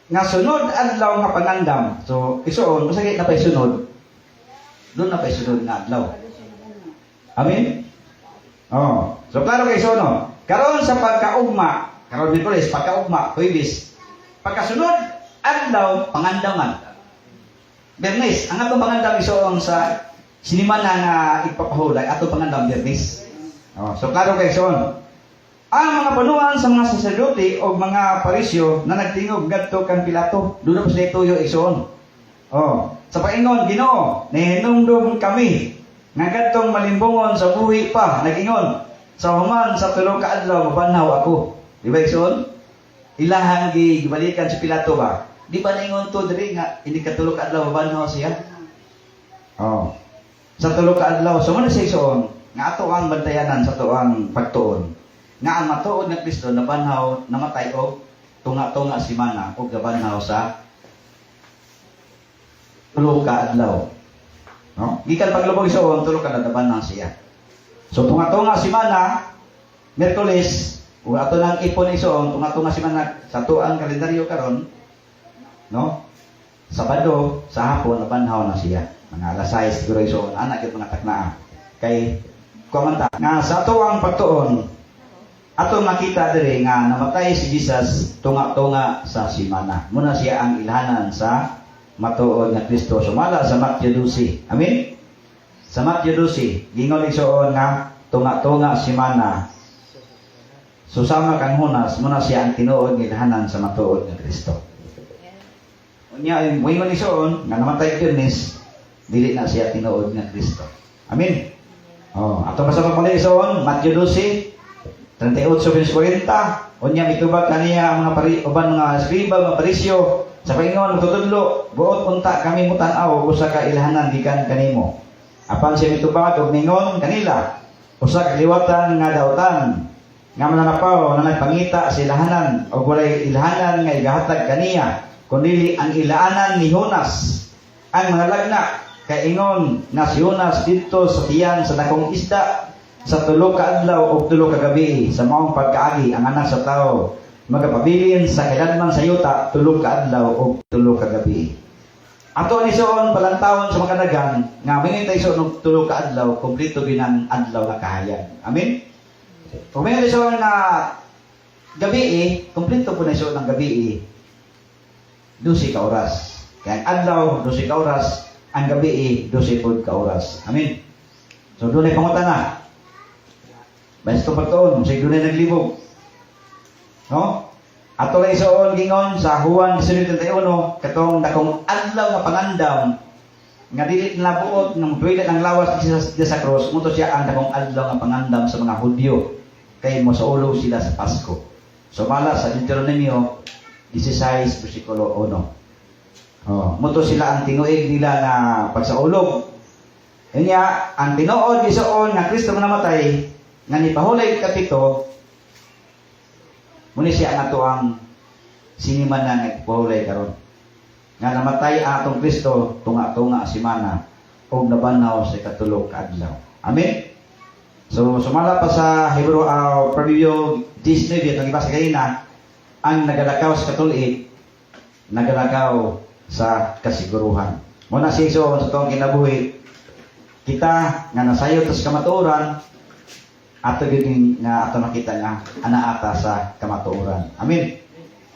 Nga sunod adlaw nga pangandam. So isuon masagi na pay sunod. Doon na pay sunod nga adlaw. Amen. So klaro kay no. Karon sa pagkaugma, karon Miyerkules pagkaugma, Huwebes. Pagkasunod adlaw pangandaman. Biyernes, ang atong pangandam isuon sa sinimana nga ipapahulay, atong pangandam Biyernes. So klaro kay son. Ang mga punuan sa mga saserdote o mga parisyo na nagtingog ngadto kang Pilato, doon pa sila tuyo isuon. Sa paingon Ginoo, nahinumdum kami nga ngadtong malimbungon sa buhi pa, nagingon, sa human sa tulo ka adlaw mabanhaw ako. Di ba isuon? Ilahang gibalikan si Pilato ba? Di ba naingon to diri nga ini katulog adlaw mabanhaw siya? Sa tulo ka adlaw, so man sa isuon nga ato ang bantayanan sa tuang pagtuon. Nga ang matuod nga Kristo nabanhaw namatay og tunga-tunga si mana og gabanhaw sa tulo ka adlaw. No? Gikan paglubog isoon, tulo ka nadabanan siya. So tunga-tunga si Mana, Miyerkules, ug ato nang ipon isoon, tunga-tunga si Mana sa tuang kalendaryo karon, no? Sabado sa hapon nabanhaw na siya. Mga alas 6 siguro isoon, anak gyud mga taknaa. Kay komanta nga sa tuang pagtuon, ato makita diri nga namatay si Jesus tunga-tunga sa simana. Muna siya ang ilhanan sa matuod nga Kristo. Sumala sa Matthew 12. Amen? Sa Matthew 12, gingon igsoon nga tunga-tunga simana. Susama kang hunas, muna siya ang tinuod nga ilhanan sa matuod nga Kristo. Unya moingon igsoon nga namatay Bernes, dili na siya tinuod nga Kristo. Amen? Oh, ato basa pa pala igsoon, Matthew 12 38-40. Unya mitubag kaniya ang mga uban mga skriba, mga parisyo sa paingon magtutudlo, buot unta kami mutan-aw usa ka ilhanan gikan kanimo. Apan siya mitubag og ningon kanila, usa ka liwatan nga dautan nga mananapaw na nagpangita sa ilhanan og walay ilhanan nga igahatag kaniya kundi ang ilaanan ni Jonas. Ang mga lagna kay ingon nga si Jonas didto sa tiyan sa dakong isda sa tulo ka adlaw o tulo ka gabi sa maong pagkaagi ang anak sa tao magapabilin sa kailanman sa yuta tulo ka adlaw o tulo ka gabi. Ato ni soon palantawon sa mga dagan nga minintay soon og tulo ka adlaw kompleto binang adlaw nga kahayan. Amen. Kung minintay soon nga gabi kompleto po na soon ang gabi 12 ka oras. Kaya ang adlaw 12 ka oras, ang gabi 12 ka oras. Amen. So doon ay pangutana. Basta pagtuon, sa dunay naglibog. No? Ato lay soon gingon sa Juan 19:31, katong dakong adlaw nga pangandam nga dili nabuot ng pwede ng lawas sa cross, muto siya ang dakong adlaw nga pangandam sa mga Hudyo kay mosaulog sila sa Pasko. So mala sa Deuteronomio 16 bersikulo 1. Oh, muto sila ang tinuig nila na pagsaulog. Kanya ang tinuod gisoon nga Kristo nga namatay nga nipahulay kapito, muna siya nga to ang siniman na nagpahulay karon. Nga namatay ang atong Kristo, tunga-tunga si Mana, o nabanaw sa katulog kaadlaw. Amen? So, sumala pa sa Hebrew, Proverbio 19, itong ibasa kanina, ang nagalakaw sa katulit, nagalakaw sa kasiguruhan. Muna siya so, sa itong kinabuhi, kita nga nasayot sa kamatuoran, ato gid nga ato nakita nga ana ata sa kamatuoran. Amen.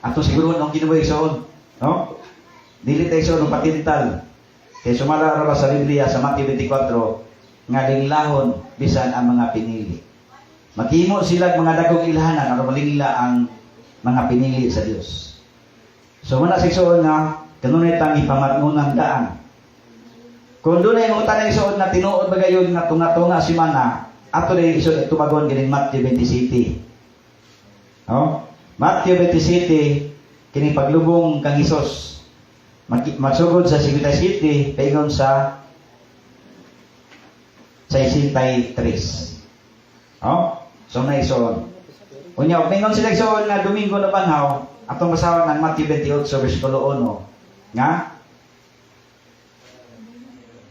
Ato siguro nung kinabuhi soon, no? Dili tayo soon patintal. Kay sumala ra sa Biblia sa Mateo 24 nga linglahon bisan ang mga pinili. Maghimo sila mga dagog ilhanan aron malingla ang mga pinili sa Dios. So muna sigsoon nga kanunay tang ipamatngunan daan. Kung dunay mga tanay soon na tinuod bagayon nga tunga-tunga si Mana, ato rin isod tumagon kining Matthew 27. No? Matthew 27 kining paglubong kang Hesus. Magsugod sa 57 paingon sa 63. No? So na ison. Unya og mingon sila ison nga Domingo na banhaw atong basahan ng Matthew 28 bersikulo 1 nga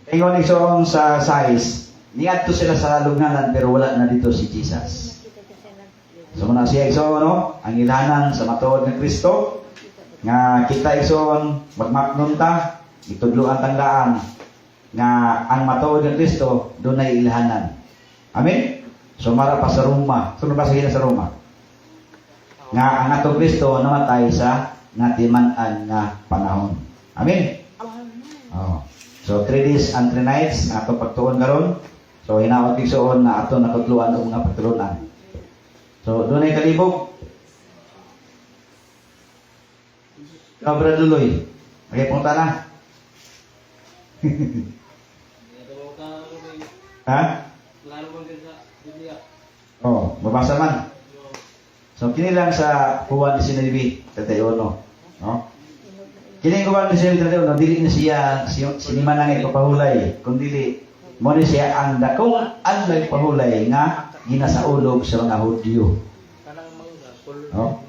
paingon ison sa 6 niadto sila sa lugnanan pero wala na dito si Jesus. So muna siya igsoon no, ang ilhanan sa matuod ng Kristo nga kita igsoon magmaknon ta, itudloan tang daan nga ang matuod ng Kristo dunay ilhanan. Amen. So mara pa sa Roma. Sunod pa sa Roma. Nga ang atong Kristo namatay sa natiman-an nga panahon. Amen. Oh. So 3 days and 3 nights ato pagtuon karon. So, hinaot igsoon na ato nakutluan o mga pagtulunan. So, doon ay kalibog. Kabra Luloy. Okay, punta na. Ha? Lalo mo din sa Biblia. Oh, mabasa man. So, kini lang sa Juan 19, 31. No? Kini Juan 19, 31, dili na siya siniman na ipapahulay, kundi mo ni siya ang dakong adlaw pahulay nga ginasaulog sa mga Hudyo. No?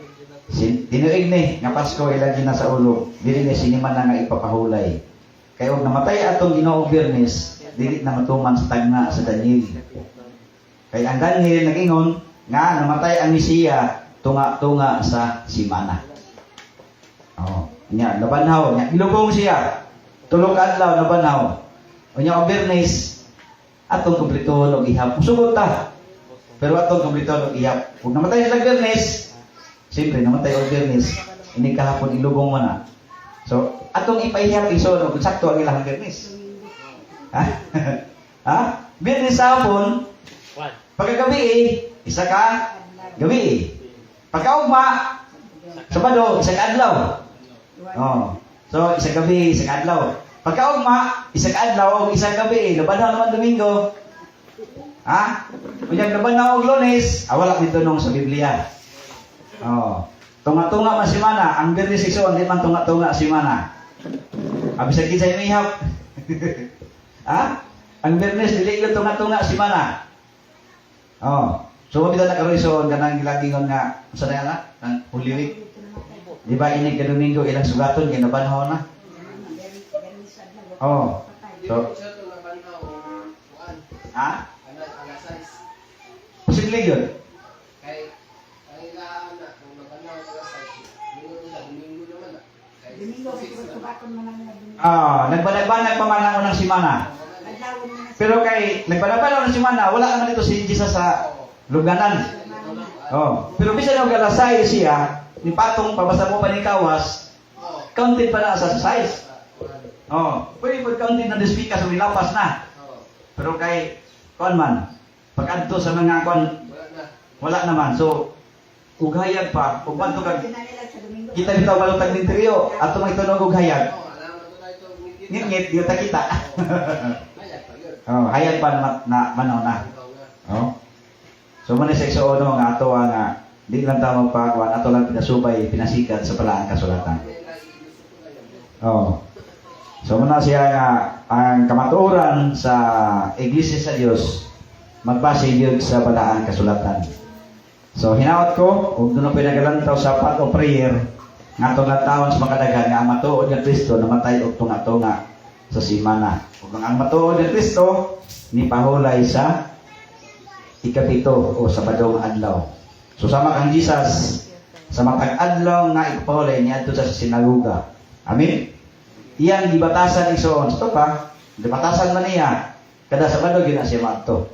Tinuig ni nga Pasko ila ginasaulog, dili ni siniman na nga ipapahulay. Kaya og namatay atong Ginoong Biyernes, dili na matuman sa tagna sa Daniel. Kay ang Daniel nagingon nga namatay ang Mesiya tunga-tunga sa simana. Oh, nya nabanhaw, nya ilubong siya. Tulog adlaw nabanhaw. Unya og Bernes atong kumpletohon og ihap. Musugot ta. Pero atong kumpletohon og ihap. Kung namatay sa Bernes, siyempre namatay og Bernes, ini kahapon ilubong mo na. So, atong ipaihap iso kung sakto ang ilang Bernes. Ha? Ha? Bernes sa hapon, pagkagabi isa ka gabi. Pagkaugma, Sabado, isa ka adlaw. Oh. So, isa gabi, isa ka adlaw. Pagkaugma, isa ka adlaw o isa gabi. Laban naman Domingo. Ha? Kunyag laban na og Lunes, wala dito nung sa Biblia. Oh. Tunga-tunga man si Mana. Ang Bernes iso, hindi man tunga-tunga si Mana. Abis lagi sa imihap. Ha? Ang Bernes, dili yung tunga-tunga si Mana. Oh. So, mabita na karoon iso, ganang gilagingon nga, saan na yan ang Holy Week. Di ba inig ka Domingo, ilang sugaton, ginabanhaw na. Oh. So, Siya ito nabanhaw, kuan, ha? alas 6. Posible yun. Kay, ang ilaan na, kung nabanhaw alas 6, Domingo naman na. Kay, Nagbanag-banag pa man ang unang simana. Pero kay, nagbanag-banag ng simana, wala naman ito si Jesus sa luganan. Oh. Pero bisa nang galasay siya, ni patong pabasa mo pa ni kawas, counted pa na sa size. Oh, pwede po counted na dispika sa milapas na. Pero kay, kuan man, pag-adto sa mga kuan, wala naman. So, ughayag pa, kung banto kag, kita bitaw malutag ng trio, ato may tunog ughayag. Ngit-ngit, di ta kita. Oh, hayag pa na manaw na. Oh. So man sa iso nga ato nga di lang ta magpakuan, ato lang pinasubay, pinasikat sa palaan kasulatan. Oh. So muna siya nga ang kamatuoran sa Iglesia sa Dios magbase gyud sa palaan kasulatan. So hinaot ko kung doon na pinagalantaw sa part of prayer nga tunga taon sa makadaghan nga ang matuod nga Kristo namatay og tunga-tunga sa simana. Ug ang matuod nga Kristo ni pahulay sa ikapito o Sabadong adlaw. So sama kang Jesus sa matag adlaw nga ipahulay niya adto sa sinagoga. Amen. Iyang gibatasan igsoon. Ito pa, gibatasan man niya kada Sabado gina siya maadto.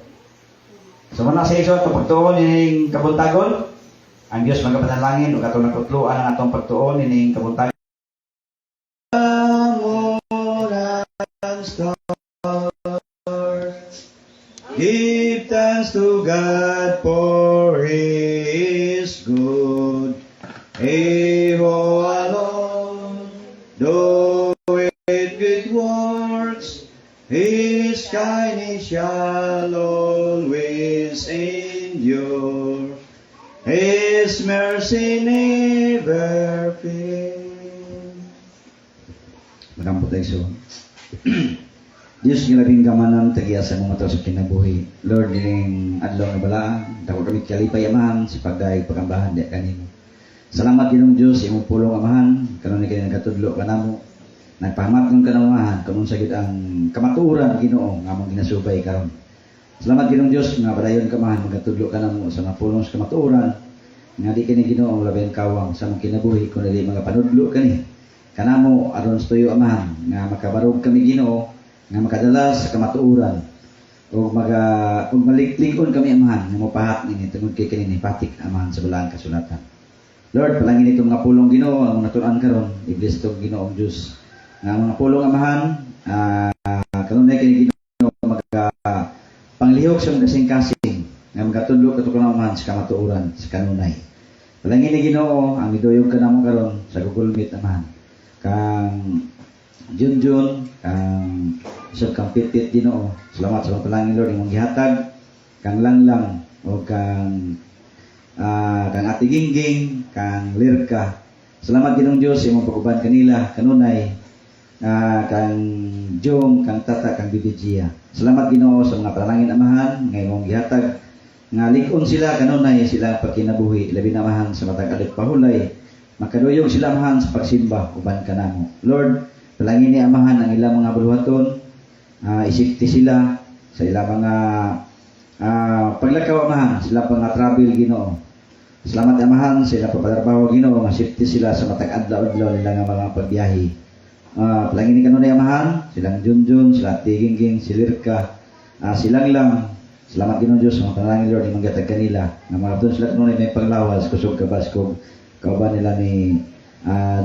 So muna sa igsoon pagtuon ining kabuntagon, ang Dios magapanalangin ug atong nakutluan ang atong pagtuon ining kabuntagon. Give thanks to God for His good. He who alone doeth good works, His kindness shall always endure. His mercy never fails. Magampot tayo so. Diyos nga labing gamanan tagiya sa mga tao sa kinabuhi. Lord, dining adlaw na bala, dako kami kalipay amahan sa pagdaig pagambahan di kanimo. Salamat Ginoong Diyos, imong pulong amahan, kanon ni kini katudlo kanamo. Nagpahamaton ka ng amahan, kanon sa gid ang kamatuoran Ginoo nga among ginasubay karon. Salamat Ginoong Diyos nga padayon ka amahan magatudlo kanamo sa mga pulong sa kamatuoran nga di kini Ginoo ang labing kawang sa among kinabuhi kun dili mga panudlo kani. Kanamo aron sa tuyo amahan nga makabarog kami Ginoo nga makadala sa kamatuoran o maliklikon kami amahan nga mopahat nini tungod kay kini patik amahan sa balaang kasulatan. Lord, palangin itong mga pulong Ginoo ang naturan karon, i-bless itong Ginoong Diyos. Nga mga pulong amahan, kanunay kini Ginoo panglihok sa mga kasing-kasing nga magatudlo kato ng amahan sa kamatuoran sa kanunay. Palangin ni Ginoo ang miduyog kanamo karon sa Google Meet amahan. Kang Junjun, kang isang kang Pitit Ginoo. Salamat sa mga palangin Lord imong gihatag kang Langlang o kang Ate Gingging, kang Lirka. Salamat Ginoong Diyos imong pag-uban kanila kanunay kang Jom, kang Tata, kang Bibigia. Salamat Ginoo sa mga palangin amahan nga imong gihatag nga lig-on sila kanunay sila pagkinabuhi labi na amahan sa matag alit pahulay makaduyog sila amahan sa pagsimba uban kanamo. Lord, palangin ni amahan ang ilang mga buluhaton isipti sila sa ilang mga paglakaw amahan, sila mga travel Ginoo. Salamat amahan sa ilang papadarbaho Ginoo, masipti sila sa matag adlaw-adlaw nila nga mga pagbiyahe. Palangin kanunay amahan, silang Junjun, sila Tiginging, si Lirka, silang lang. Salamat Ginoo Dios, mga panalangin Lord, imong gatag kanila. Nga mga doon sila kanunay may paglawas, kusog kabaskog, kauban nila ni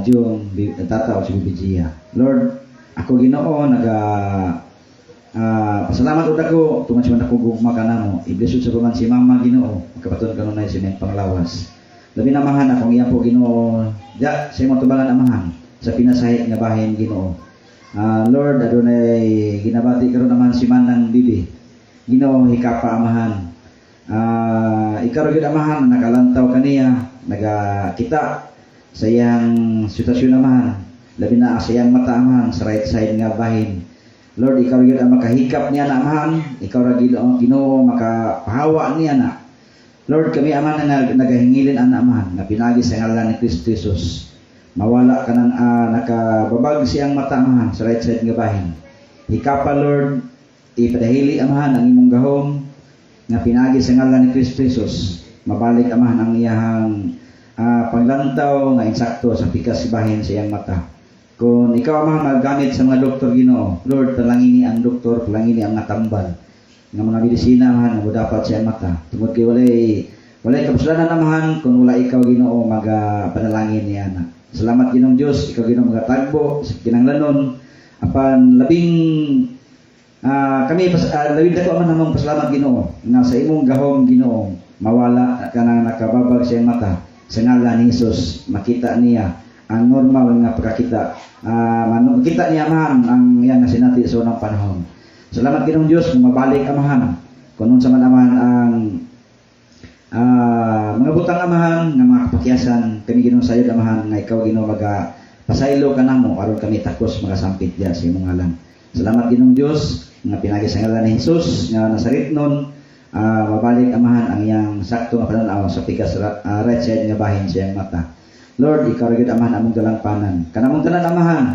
Jung, Tata o si Bibijia. Lord, ako Ginoo, pasalamat ud ako tungod sa ako gugma kanamo. Iblesud sa paman si Mama Ginoo, magkapaton kanunay sa may panglawas. Labi na amahan akong iya po Ginoo, sa imong tubangan amahan sa pinasahi nga bahin Ginoo. Lord, adunay ginabati karon naman si Manang Bibi. Ginoo, hikapa amahan. Ikaw gyud amahan nakalantaw kaniya, nagakita sa iyang sitwasyon amahan. Labi na sa iyang mata amahan sa right side nga bahin. Lord, ikaw gyud ang makahikap niya na amahan. Ikaw ra gyud ang Ginoo makapahawa niya na. Lord, kami amahan na nagahingilin ang amahan nga pinagi sa ngalan ni Kristo Jesus. Mawala ka ng nakababag siyang mata amahan sa right side nga bahin. Hikapa Lord, ipadahili amahan ang imong gahom nga pinagi sa ngalan ni Kristo Jesus. Mabalik amahan ang iyahang paglantaw nga insakto sa pikas bahin sa iyang mata. Kung ikaw amahan maggamit sa mga doktor Ginoo, Lord, palangini ang doktor, palangini ang natambal nga mga medisina amahan nga dapat sa iyang mata. Tungod kay walay kapuslanan amahan kung wala ikaw Ginoo panalangin niya na. Salamat Ginoong Dios, ikaw Ginoo magatagbo sa kinahanglanon apan labing labing dako man namang pasalamat Ginoo nga sa imong gahom Ginoo mawala ka na nakababag sa iyang mata sa ngalan ni Jesus. Makita niya ang normal nga pagkakita. Makita niya amahan ang yan na sinati sa unang panahon. Salamat Ginoong Dios kung mabalik amahan. Kung sa man amahan ang mga butang amahan nga mga kapakyasan kami Ginoo sayod amahan nga ikaw Ginoo pasaylo ka namo aron kami takos magasampit diya sa imong ngalan. Salamat Ginoong Dios nga pinagi sa ngalan ni Jesus nga nasaritnon mabalik amahan ang iyang sakto nga pananaw sa pikas right side nga bahin sa iyang mata. Lord, ikaw ra gyud amahan among dalangpanan. Kanamong tanan amahan.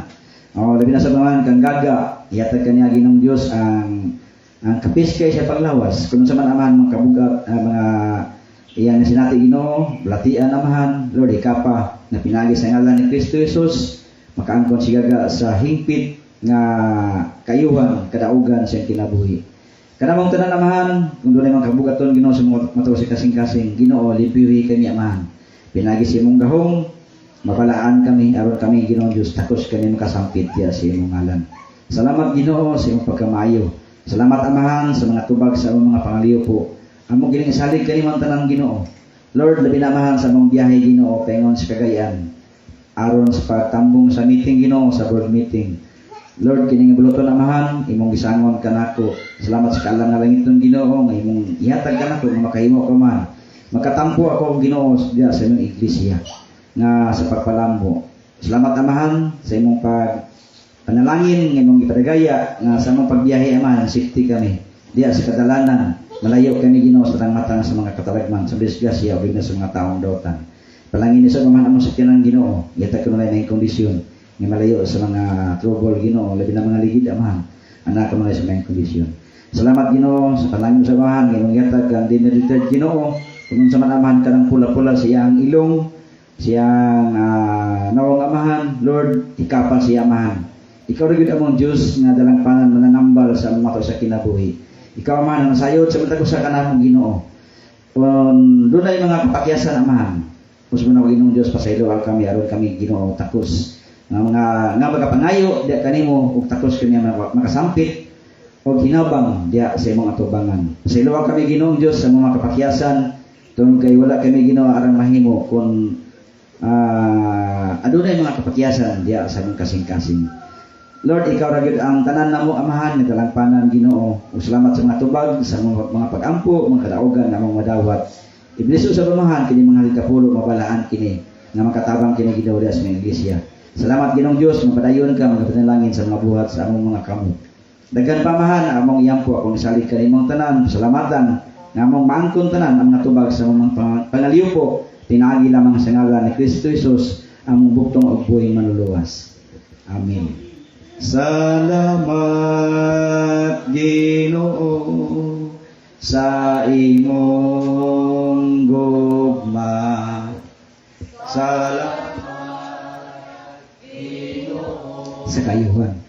Labi na sa amahan kang gaga, ihatag kaniya Ginoong Dios ang kapiskay sa paglawas. Kung sa man amahan mga kabugat mga iyang sinati Ginoo, balatian amahan. Lord, ikapa na pinagi sa ngalan ni Kristo Jesus, makaangkon si gaga sa hingpit nga kayuhan kadaugan sa kinabuhi. Kanamong tanan amahan, kung dunay mga kabugaton Ginoo sa mga matuo sa kasing-kasing, Ginoo lipiwi kami amahan. Pinagi sa imong gahom, mapalaan kami aron kami Ginoo Dios takos kami makasampit diya sa imong ngalan. Salamat Ginoo sa imong pagkamaayo. Salamat amahan sa mga tubag sa among mga pangaliyo po. Among gining salig kanimong tanan Ginoo. Lord, labi na amahan sa among biyahe Ginoo paingon sa Cagayan. Aron sa pagtambong sa meeting Ginoo sa board meeting. Lord, kining buloton amahan, imong gisangon kanako. Salamat sa kaalam nga langiton Ginoo nga imong ihatag kanako nga makahimo ka man. Magkatampo ako Ginoo diya sa imong iglesia nga sa pagpalambo. Salamat amahan sa imong panalangin nga imong ipadagaya nga sa among pagbiyahe amahan safety kami diya sa kadalanan. Malayo kami Ginoo sa matang sa mga katalagman sa disgrasya o sa mga taong dautan. Palangin ni sa amahan among sakyanan Ginoo, ihatag ko na may kondisyon nga malayo sa mga trouble Ginoo, labi na mga ligid amahan. Anak ko na sa mga kondisyon. Salamat Ginoo sa panalangin sa amahan nga imong ihatag ang dineditad Ginoo. Kung sa manamahan ka ng pula-pula siyang ilong, siyang nawang amahan, Lord, ikapa siya amahan. Ikaw rin among Diyos nga dalangpanan mananambal sa mga mato sa kinabuhi. Ikaw amahan ang sayod sa matag sa kanamong Ginoo. Kung doon ay mga kapakyasan amahan, kung sa mga Ginoong Diyos pasaylo kami, aron kami Ginoo takos. Nga magapangayo, diya kanimo, ug takos kami makasampit, o hinabang diya sa imong atubangan. Pasaylo kami Ginoong Diyos sa mga kapakyasan, doon kay wala kami Ginoo arang mahimo kung adunay mga kapakyasan diya sa among kasing-kasing. Lord, ikaw ra gyud ang tanan namo amahan nga dalangpanan Ginoo. Ug salamat sa mga tubag, sa mga pag-ampo, mga kadaugan nga among madawat. Ibliso sa pamahan kini mga halikapulo mabalaan kini nga makatabang kini Ginoo diya sa mga iglesia. Salamat Ginoong Dios, mapadayon ka magapanalangin sa mga buhat sa among mga kamot. Daghan pamahan among iyampo akong salig kanimong tanan, salamatan nga among maangkon tanan ang natubag sa mga pangaliyo po, pinagi lamang sa ngalan ni Kristo Jesus, among buktong ug buhing manluluwas. Amen. Salamat Ginoo sa imong gugma. Salamat Ginoo sa kayuhan.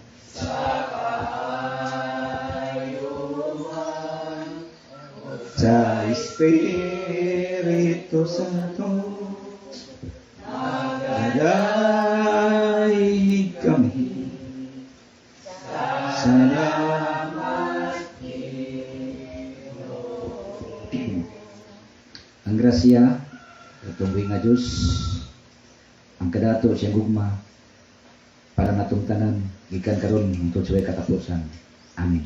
Sa Espiritu Santo nagdaig kami. Salamat ang grasya katunggoy nga Diyos ang kadato siyang gugma para natong tanan gikan karon hangtod sa katapusan. Amen.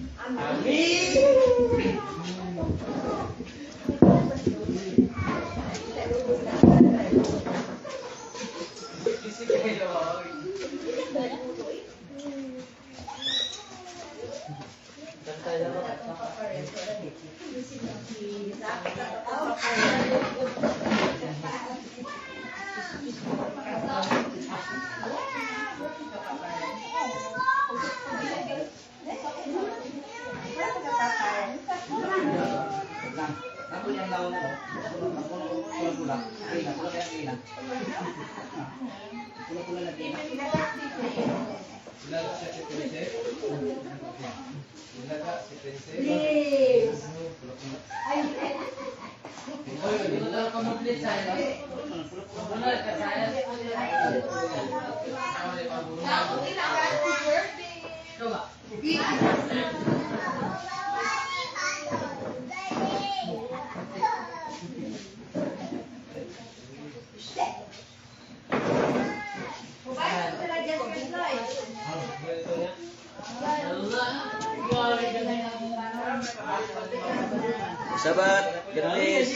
Sabat, gratis.